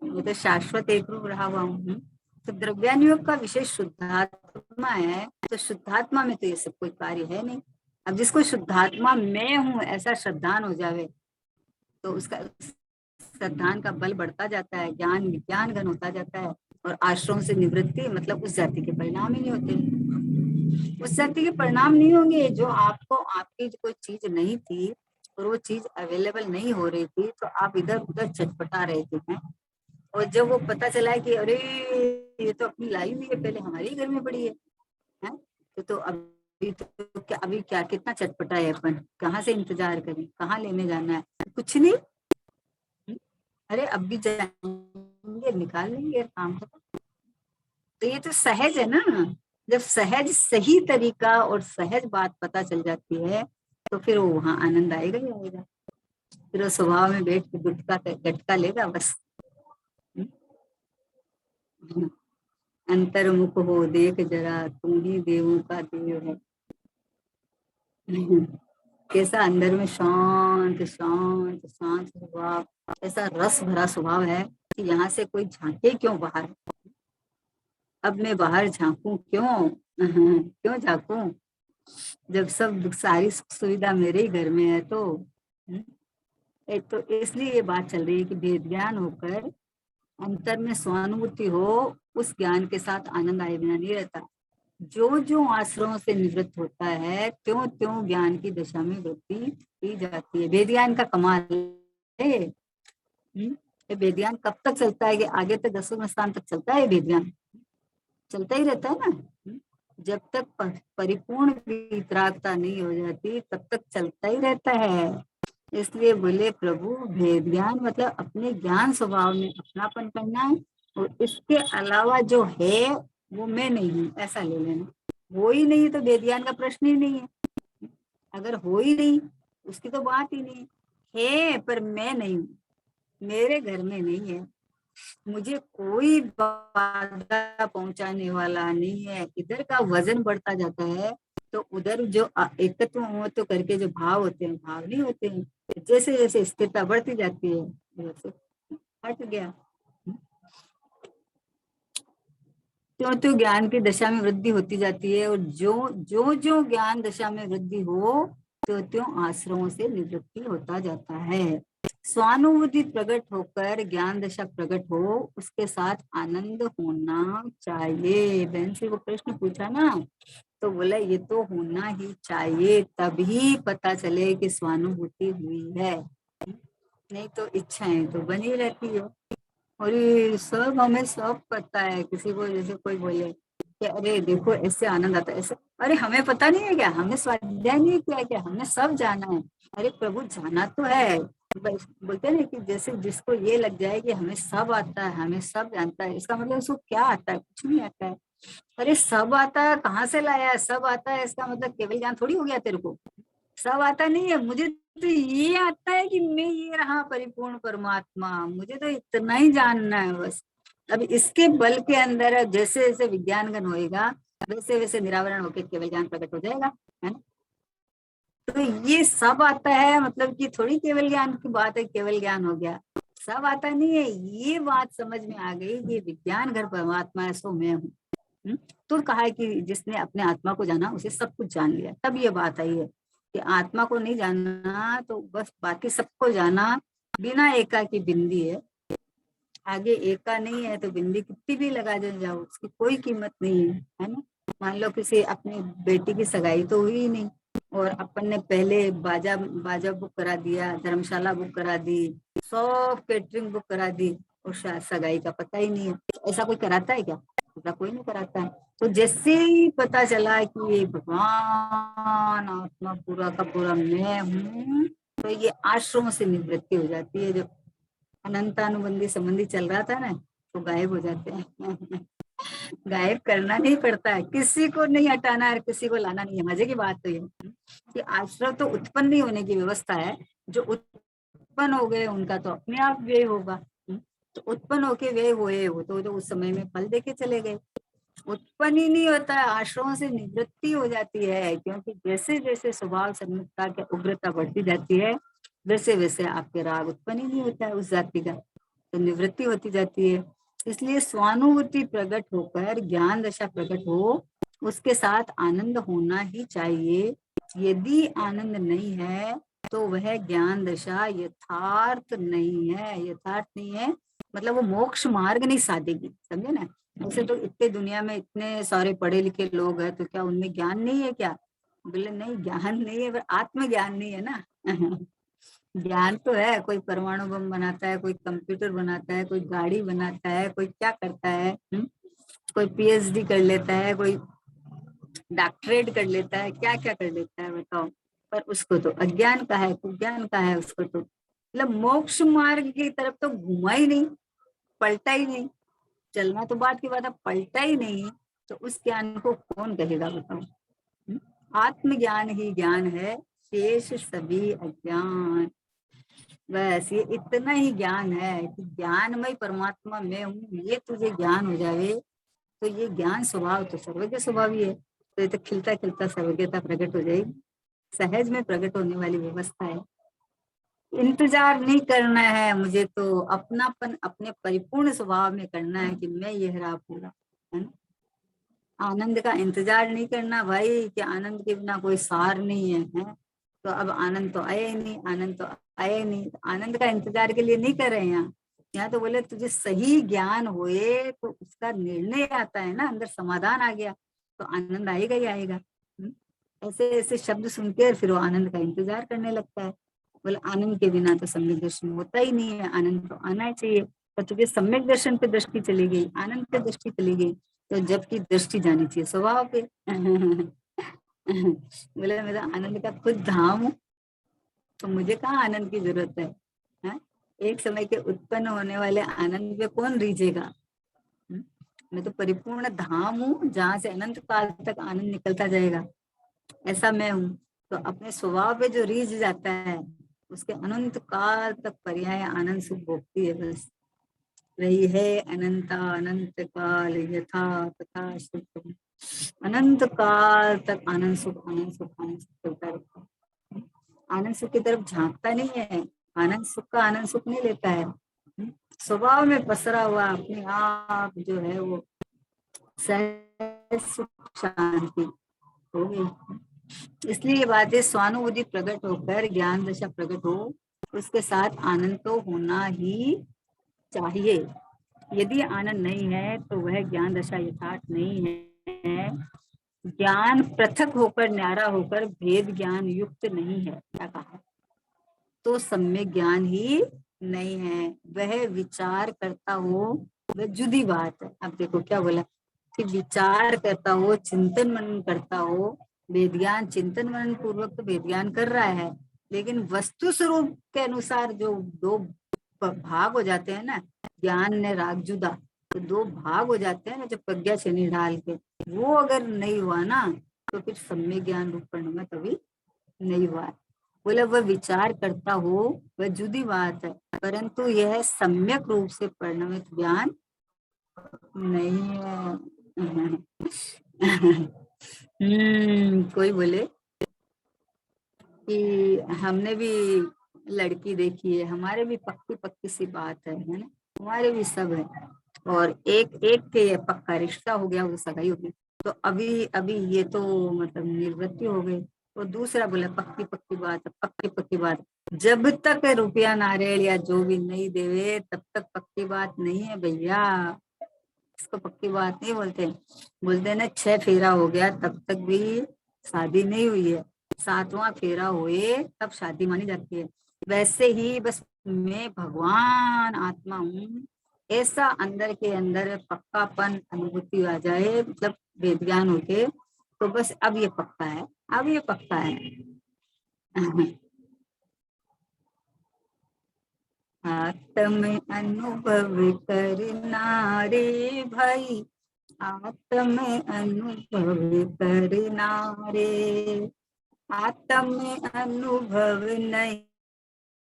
मैं तो शाश्वत एक रूप रहा हुआ हूँ। तो द्रव्यानुयोग का विशेष शुद्धात्मा है, तो शुद्धात्मा में तो ये सब कोई कार्य है नहीं। अब जिसको शुद्धात्मा मैं हूँ ऐसा श्रद्धान हो जावे, तो उसका श्रद्धान का बल बढ़ता जाता है, ज्ञान विज्ञान घन होता जाता है, और आश्रम से निवृत्ति मतलब उस जाति के परिणाम ही नहीं होते। उस जाति के परिणाम नहीं होंगे जो आपको, आपकी जो कोई चीज नहीं थी और वो चीज अवेलेबल नहीं हो रही थी, तो आप इधर उधर चटपटा रहे थे हैं? और जब वो पता चला कि अरे ये तो अपनी लाई हुई है, पहले हमारे ही घर में पड़ी है? तो अभी क्या कितना चटपटा है अपन, कहाँ से इंतजार करें, कहाँ लेने जाना है, कुछ नहीं। अरे अब भी जाएंगे निकाल लेंगे काम को। तो ये तो सहज है ना, जब सहज सही तरीका और सहज बात पता चल जाती है, तो फिर वो वहां आनंद आएगा ही आएगा। फिर वो स्वभाव में बैठ के गुटका गटका लेगा बस। अंतर्मुख हो देख जरा, तू ही देवों का देव है। कैसा अंदर में शांत शांत शांत स्वभाव, ऐसा रस भरा स्वभाव है कि यहाँ से कोई झांके क्यों बाहर। अब मैं बाहर झांकू क्यों, क्यों झांकू जब सब सारी सुविधा मेरे ही घर में है। तो एक तो इसलिए ये बात चल रही है कि वेद ज्ञान होकर अंतर में स्वानुभूति हो, उस ज्ञान के साथ आनंद आए बिना नहीं रहता। जो जो आश्रमों से निवृत्त होता है त्यों त्यों ज्ञान की दशा में वृद्धि की जाती है। वेद ज्ञान का कमाल है। ये वेद ज्ञान कब तक चलता है कि आगे तक 10वें स्थान तक चलता है, वेद ज्ञान चलता ही रहता है ना। जब तक परिपूर्ण वितरागता नहीं हो जाती तब तक चलता ही रहता है। इसलिए बोले प्रभु भेद ज्ञान मतलब अपने ज्ञान स्वभाव में अपनापन करना है, और इसके अलावा जो है वो मैं नहीं हूँ ऐसा ले लेना। हो ही नहीं तो भेद ज्ञान का प्रश्न ही नहीं है। अगर हो ही नहीं उसकी तो बात ही नहीं है, पर मैं नहीं हूँ, मेरे घर में नहीं है, मुझे कोई बाधा पहुंचाने वाला नहीं है। इधर का वजन बढ़ता जाता है तो उधर जो एकत्व तो करके जो भाव होते हैं, भाव नहीं होते हैं। जैसे जैसे स्थिरता बढ़ती जाती है वैसे हट गया। त्यों त्यों ज्ञान की दशा में वृद्धि होती जाती है, और जो जो जो ज्ञान दशा में वृद्धि हो त्यों त्यों आश्रमों से निवृत्ति होता जाता है। स्वानुभूति प्रकट होकर ज्ञान दशा प्रकट हो, उसके साथ आनंद होना चाहिए। बहन से वो प्रश्न पूछा ना, तो बोला ये तो होना ही चाहिए, तभी पता चले कि स्वानुभूति हुई है, नहीं तो इच्छाएं तो बनी रहती है। और ये सब हमें सब पता है। किसी को जैसे कोई बोले कि अरे देखो ऐसे आनंद आता है ऐसे, अरे हमें पता नहीं है क्या, हमने स्वाध्याय नहीं किया क्या, हमने सब जाना है। अरे प्रभु जाना तो है, बस बोलते हैं ना कि जैसे जिसको ये लग जाए कि हमें सब आता है, हमें सब जानता है, इसका मतलब उसको क्या आता है, कुछ नहीं आता है। अरे सब आता है कहाँ से लाया है, सब आता है इसका मतलब केवल ज्ञान थोड़ी हो गया तेरे को। सब आता नहीं है, मुझे तो ये आता है कि मैं ये रहा परिपूर्ण परमात्मा, मुझे तो इतना ही जानना है बस। अब इसके बल के अंदर जैसे जैसे विज्ञान घन होएगा, वैसे वैसे निरावरण होकर केवल ज्ञान प्रकट हो जाएगा, है ना। तो ये सब आता है मतलब कि थोड़ी केवल ज्ञान की बात है, केवल ज्ञान हो गया, सब आता नहीं है। ये बात समझ में आ गई कि विज्ञान घर परमात्मा है, सो मैं हूँ। तो कहा है कि जिसने अपने आत्मा को जाना उसे सब कुछ जान लिया, तब ये बात आई है कि आत्मा को नहीं जानना तो बस बाकी सबको जाना। बिना एका की बिंदी है, आगे एका नहीं है तो बिंदी कितनी भी लगा जाओ उसकी कोई कीमत नहीं है ना। मान लो किसी अपनी बेटी की सगाई तो हुई नहीं, और अपन ने पहले बाजा बाजा बुक करा दिया, धर्मशाला बुक करा दी, सब केटरिंग बुक करा दी, और सगाई का पता ही नहीं है। ऐसा कोई कराता है क्या? ऐसा कोई नहीं कराता है। तो जैसे ही पता चला कि ये भगवान आत्मा पूरा का पूरा मैं हूँ, तो ये आश्रम से निवृत्ति हो जाती है। जो अनंतानुबंधी संबंधी चल रहा था ना, तो गायब हो जाते हैं। गायब करना नहीं पड़ता है, किसी को नहीं हटाना है, किसी को लाना नहीं है। मजे की बात तो ये कि आश्रम तो उत्पन्न नहीं होने की व्यवस्था है, जो उत्पन्न हो गए उनका तो अपने आप व्यय होगा। तो उत्पन्न होके व्यय हुए हो तो उस समय में फल देके चले गए। उत्पन्न ही नहीं होता है, आश्रमों से निवृत्ति हो जाती है, क्योंकि जैसे जैसे स्वभाव सम्मुखता की उग्रता बढ़ती जाती है, वैसे वैसे आपके राग उत्पन्न ही नहीं होता है उस जाति का, तो निवृत्ति होती जाती है। इसलिए स्वानुभूति प्रकट होकर ज्ञान दशा प्रकट हो, उसके साथ आनंद होना ही चाहिए। यदि आनंद नहीं है तो वह ज्ञान दशा यथार्थ नहीं है। यथार्थ नहीं है मतलब वो मोक्ष मार्ग नहीं साधेगी, समझे ना। वैसे तो इतने दुनिया में इतने सारे पढ़े लिखे लोग हैं, तो क्या उनमें ज्ञान नहीं है क्या? बोले नहीं, ज्ञान नहीं है, पर आत्मज्ञान नहीं है ना। ज्ञान तो है, कोई परमाणु बम बनाता है, कोई कंप्यूटर बनाता है, कोई गाड़ी बनाता है, कोई क्या करता है, कोई पीएचडी कर लेता है, कोई डॉक्टरेट कर लेता है, क्या क्या कर लेता है बताओ। पर उसको तो अज्ञान का है, कुज्ञान का है, उसको तो मतलब मोक्ष मार्ग की तरफ तो घुमा ही नहीं, पलटा ही नहीं। चलना तो बात की बात है, पलटा ही नहीं, तो उस ज्ञान को कौन कहेगा बताओ। आत्मज्ञान ही ज्ञान है, शेष सभी अज्ञान। बस ये इतना ही ज्ञान है कि ज्ञानमय परमात्मा मैं हूँ, ये तुझे ज्ञान हो जावे, तो ये ज्ञान स्वभाव तो सर्वज्ञ स्वभाव ही है, तो ये तो खिलता खिलता सर्वज्ञता प्रकट हो जाएगी, सहज में प्रकट होने वाली व्यवस्था है। इंतजार नहीं करना है मुझे, तो अपनापन अपने परिपूर्ण स्वभाव में करना है कि मैं ये हरा पूरा, है ना। आनंद का इंतजार नहीं करना भाई कि आनंद के बिना कोई सार नहीं है। तो अब आनंद तो आया ही नहीं, आनंद तो आया ही नहीं, तो आनंद का इंतजार के लिए नहीं कर रहे हैं यहाँ। यहाँ तो बोले तुझे सही ज्ञान होए तो उसका निर्णय आता है ना, अंदर समाधान आ गया तो आनंद आएगा ही आएगा। ऐसे ऐसे शब्द सुन के फिर वो आनंद का इंतजार करने लगता है। बोले आनंद के बिना तो सम्यक दर्शन होता ही नहीं है, आनंद तो आना ही चाहिए। तो तुझे सम्यक दर्शन पे दृष्टि चली गई, आनंद पे दृष्टि चली गई, तो जबकि दृष्टि जानी चाहिए स्वभाव पे। बोले मेरा आनंद का खुद धाम हूँ, तो मुझे कहाँ आनंद की जरूरत है, है? एक समय के उत्पन्न होने वाले आनंद पे कौन रीझेगा। मैं तो परिपूर्ण धाम हूँ जहाँ से अनंत काल तक आनंद निकलता जाएगा, ऐसा मैं हूँ। तो अपने स्वभाव पे जो रीझ जाता है उसके अनंत काल तक पर्याय आनंद सुख भोगती है बस। रही है अनंता अनंत काल यथा तथा सुख, अनंत काल तक आनंद सुख आनंद सुख आनंद सुख चलता रहता है। आनंद सुख की तरफ झांकता नहीं है, आनंद सुख का आनंद सुख नहीं लेता है। स्वभाव में पसरा हुआ अपने आप जो है वो सहज सुख शांति हो गई। इसलिए ये बात है, स्वानुभूति प्रकट होकर ज्ञान दशा प्रकट हो, उसके साथ आनंद तो होना ही चाहिए। यदि आनंद नहीं है तो वह ज्ञान दशा यथार्थ नहीं है। ज्ञान पृथक होकर, न्यारा होकर भेद ज्ञान युक्त नहीं है, क्या कहा, तो सम्यक ज्ञान ही नहीं है। वह विचार करता हो, वह जुदी बात है। अब देखो क्या बोला कि विचार करता हो, चिंतन मनन करता हो, वेद ज्ञान चिंतन मनन पूर्वक तो वेद ज्ञान कर रहा है, लेकिन वस्तु स्वरूप के अनुसार जो दो भाग हो जाते हैं ना, ज्ञान ने राग जुदा, तो दो भाग हो जाते हैं ना जब प्रज्ञा छेनी ढाल के, वो अगर नहीं हुआ ना तो फिर सम्यक ज्ञान रूप परिणाम कभी नहीं हुआ। बोला वह विचार करता हो, वह जुदी बात है, परंतु यह सम्यक रूप से परिणमित ज्ञान नहीं है। कोई बोले कि हमने भी लड़की देखी है, हमारे भी पक्की पक्की सी बात है ना, हमारे भी सब है, और एक एक के ये पक्का रिश्ता हो गया, वो सगाई हो गई, तो अभी अभी ये तो मतलब निवृत्ति हो गई। और दूसरा बोला पक्की पक्की बात है, पक्की पक्की बात, जब तक रुपया नारियल या जो भी नहीं देवे तब तक पक्की बात नहीं है भैया। इसको पक्की बात नहीं बोलते, बोलते ना 6 फेरा हो गया तब तक भी शादी नहीं हुई है, 7वां फेरा हुए तब शादी मानी जाती है। वैसे ही बस मैं भगवान आत्मा हूँ, ऐसा अंदर के अंदर पक्कापन अनुभूति आ जाए, मतलब वेद ज्ञान होके, तो बस अब ये पक्का है, अब ये पक्का है। आत्म अनुभव करना रे भाई, आत्म अनुभव करना रे, आत्म अनुभव नहीं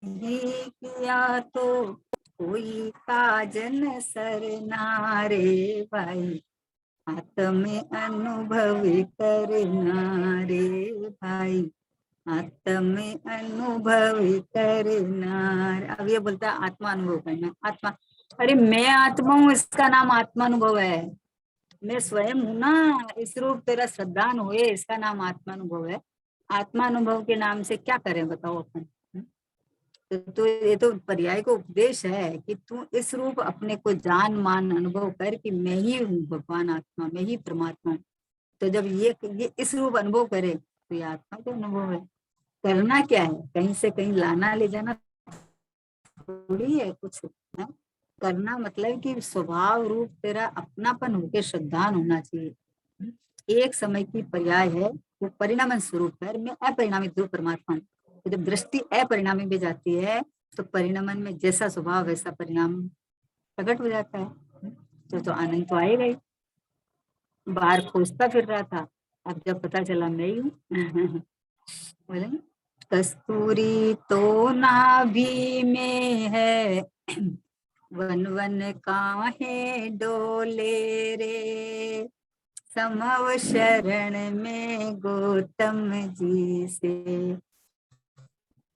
किया तो कोई काजन सरना रे भाई, आत्म अनुभव करना रे भाई, आत्म अनुभव करना। अब ये बोलता है आत्मा अनुभव करना, आत्मा, अरे मैं आत्मा हूँ, इसका नाम आत्मा अनुभव है, मैं स्वयं हूं ना, इस रूप तेरा श्रद्धान हुए, इसका नाम आत्मा अनुभव है। आत्मा अनुभव के नाम से क्या करें बताओ अपन। तो ये तो पर्याय को उपदेश है कि तू इस रूप अपने को जान मान अनुभव कर कि मैं ही हूँ भगवान आत्मा, मैं ही परमात्मा हूँ। तो जब ये इस रूप अनुभव करे तो ये आत्मा का अनुभव है। करना क्या है, कहीं से कहीं लाना ले जाना थोड़ी है कुछ है? करना मतलब कि स्वभाव रूप तेरा अपनापन होके श्रद्धान होना चाहिए। एक समय की पर्याय है, वो परिणाम स्वरूप है, मैं अपरिणामित ध्रुव परमात्मा हूँ। तो जब दृष्टि अपरिणामी में जाती है तो परिणामन में जैसा स्वभाव वैसा परिणाम प्रकट हो जाता है। तो आनंद तो आएगा ही। बाहर खोजता फिर रहा था, अब जब पता चला मैं ही हूँ। बोले कस्तूरी तो नाभि में है, वन वन काहे डोले रे, समव शरण में गौतम जी से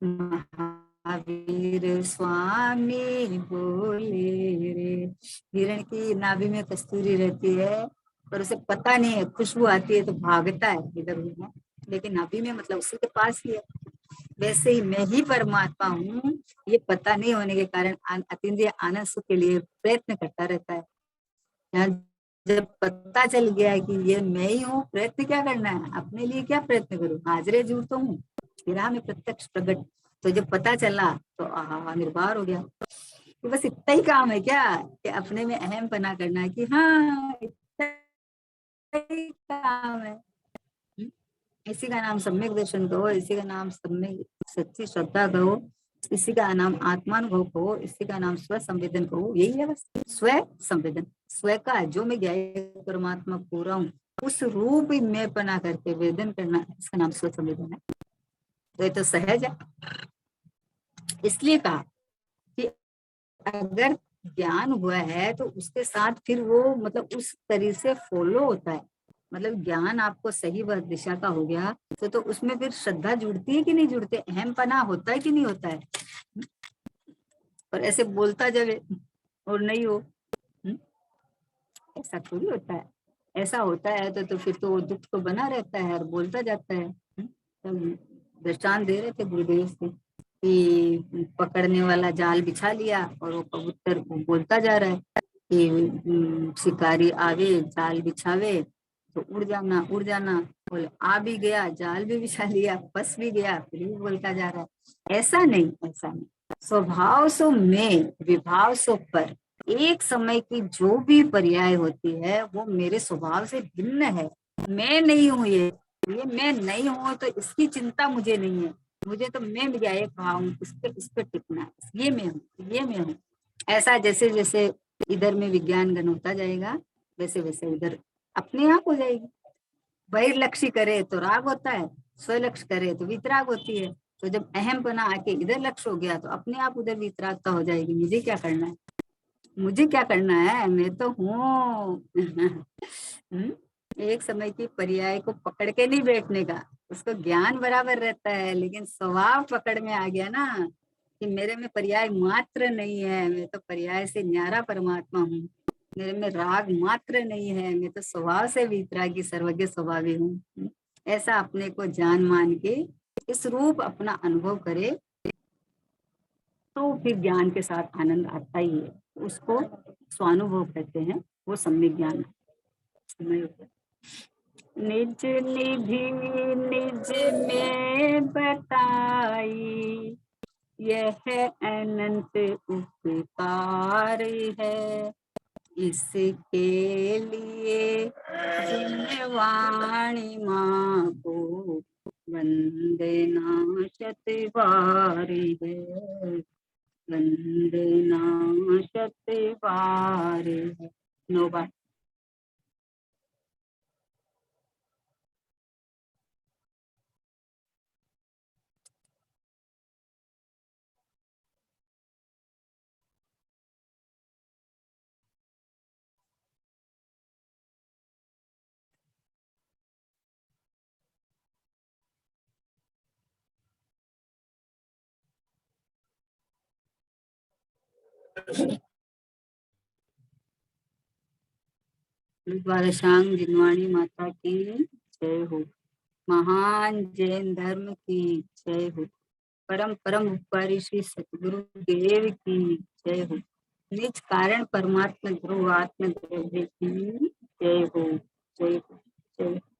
महावीर स्वामी बोले रे। हिरण की नाभि में कस्तूरी रहती है पर उसे पता नहीं है, खुशबू आती है तो भागता है इधर उधर, लेकिन नाभि में मतलब उसी के पास ही है। वैसे ही मैं ही परमात्मा हूँ, ये पता नहीं होने के कारण अतीन्द्रिय आनंद सुख के लिए प्रयत्न करता रहता है। यहाँ जब पता चल गया है कि ये मैं ही हूँ, प्रयत्न क्या करना है, अपने लिए क्या प्रयत्न करूँ, हाजरे जूर तो हूँ, विराह में प्रत्यक्ष प्रकट। तो जब पता चला तो आहा निर्भर हो गया। तो बस इतना ही काम है क्या कि अपने में अहम पना करना है कि हाँ इतना ही काम है। इसी का नाम सम्यक दर्शन कहो, इसी का नाम सम्यक सच्ची श्रद्धा कहो, इसी का नाम आत्मानुभव कहो, इसी का नाम स्व संवेदन कहो। यही है बस, स्व संवेदन, स्व का जो मैं ज्ञाय परमात्मा पूरा हूँ उस रूप में पना करके वेदन करना, इसका नाम स्व संवेदन है। तो ये तो सहज है। इसलिए कहा कि अगर ज्ञान हुआ है तो उसके साथ फिर वो मतलब उस तरीके से फॉलो होता है। मतलब ज्ञान आपको सही वह दिशा का हो गया तो उसमें फिर श्रद्धा जुड़ती है कि नहीं जुड़ती, अहम पना होता है कि नहीं होता है। और ऐसे बोलता जावे और नहीं हो, ऐसा थोड़ी होता है। ऐसा होता है तो फिर तो वो दुख तो बना रहता है और बोलता जाता है। तो दृष्टांत दे रहे थे गुरुदेव से कि पकड़ने वाला जाल बिछा लिया और वो कबूतर बोलता जा रहा है कि शिकारी आवे जाल बिछावे तो उड़ जाना उड़ जाना। बोले आ भी गया, जाल भी बिछा लिया, फंस भी गया, फिर भी बोलता जा रहा है। ऐसा नहीं, ऐसा नहीं। स्वभाव सो में, विभाव सो पर। एक समय की जो भी पर्याय होती है वो मेरे स्वभाव से भिन्न है। मैं नहीं हूं ये मैं नहीं हूं, तो इसकी चिंता मुझे नहीं है। मुझे तो मैं मिला एक भाव हूँ, इस पे टिकना है, ये मैं हूँ, ये मैं हूँ। ऐसा जैसे जैसे इधर में विज्ञान घन होता जाएगा वैसे वैसे उधर अपने आप हो जाएगी। बहिर्लक्ष्य करे तो राग होता है, स्वलक्ष्य करे तो वितराग होती है। तो जब अहम पना आके इधर लक्ष्य हो गया तो अपने आप उधर वितरागता हो जाएगी। मुझे क्या करना है, मुझे क्या करना है, मैं तो हूँ। एक समय की पर्याय को पकड़ के नहीं बैठने का, उसको ज्ञान बराबर रहता है, लेकिन स्वभाव पकड़ में आ गया ना कि मेरे में पर्याय मात्र नहीं है, मैं तो पर्याय से न्यारा परमात्मा हूँ। मेरे में राग मात्र नहीं है, मैं तो स्वभाव से वितरागी सर्वज्ञ स्वभावी हूँ। ऐसा अपने को जान मान के इस रूप अपना अनुभव करे तो फिर ज्ञान के साथ आनंद आता ही है। उसको स्वानुभव कहते हैं, वो सम्यक ज्ञान है। निज निधि निज में बताई, यह अनंत उपकार है। इसके लिए जिन वाणी माँ को वंदना शत बारी है, वंदना शत बारी है। नो बार। द्वादशांग जिनवाणी माता की जय हो। महान जैन धर्म की जय हो। परम परम उपकारी श्री सतगुरु देव की जय हो। निज कारण परमात्मा गुरु आत्म देव की जय हो, जय हो, जय हो।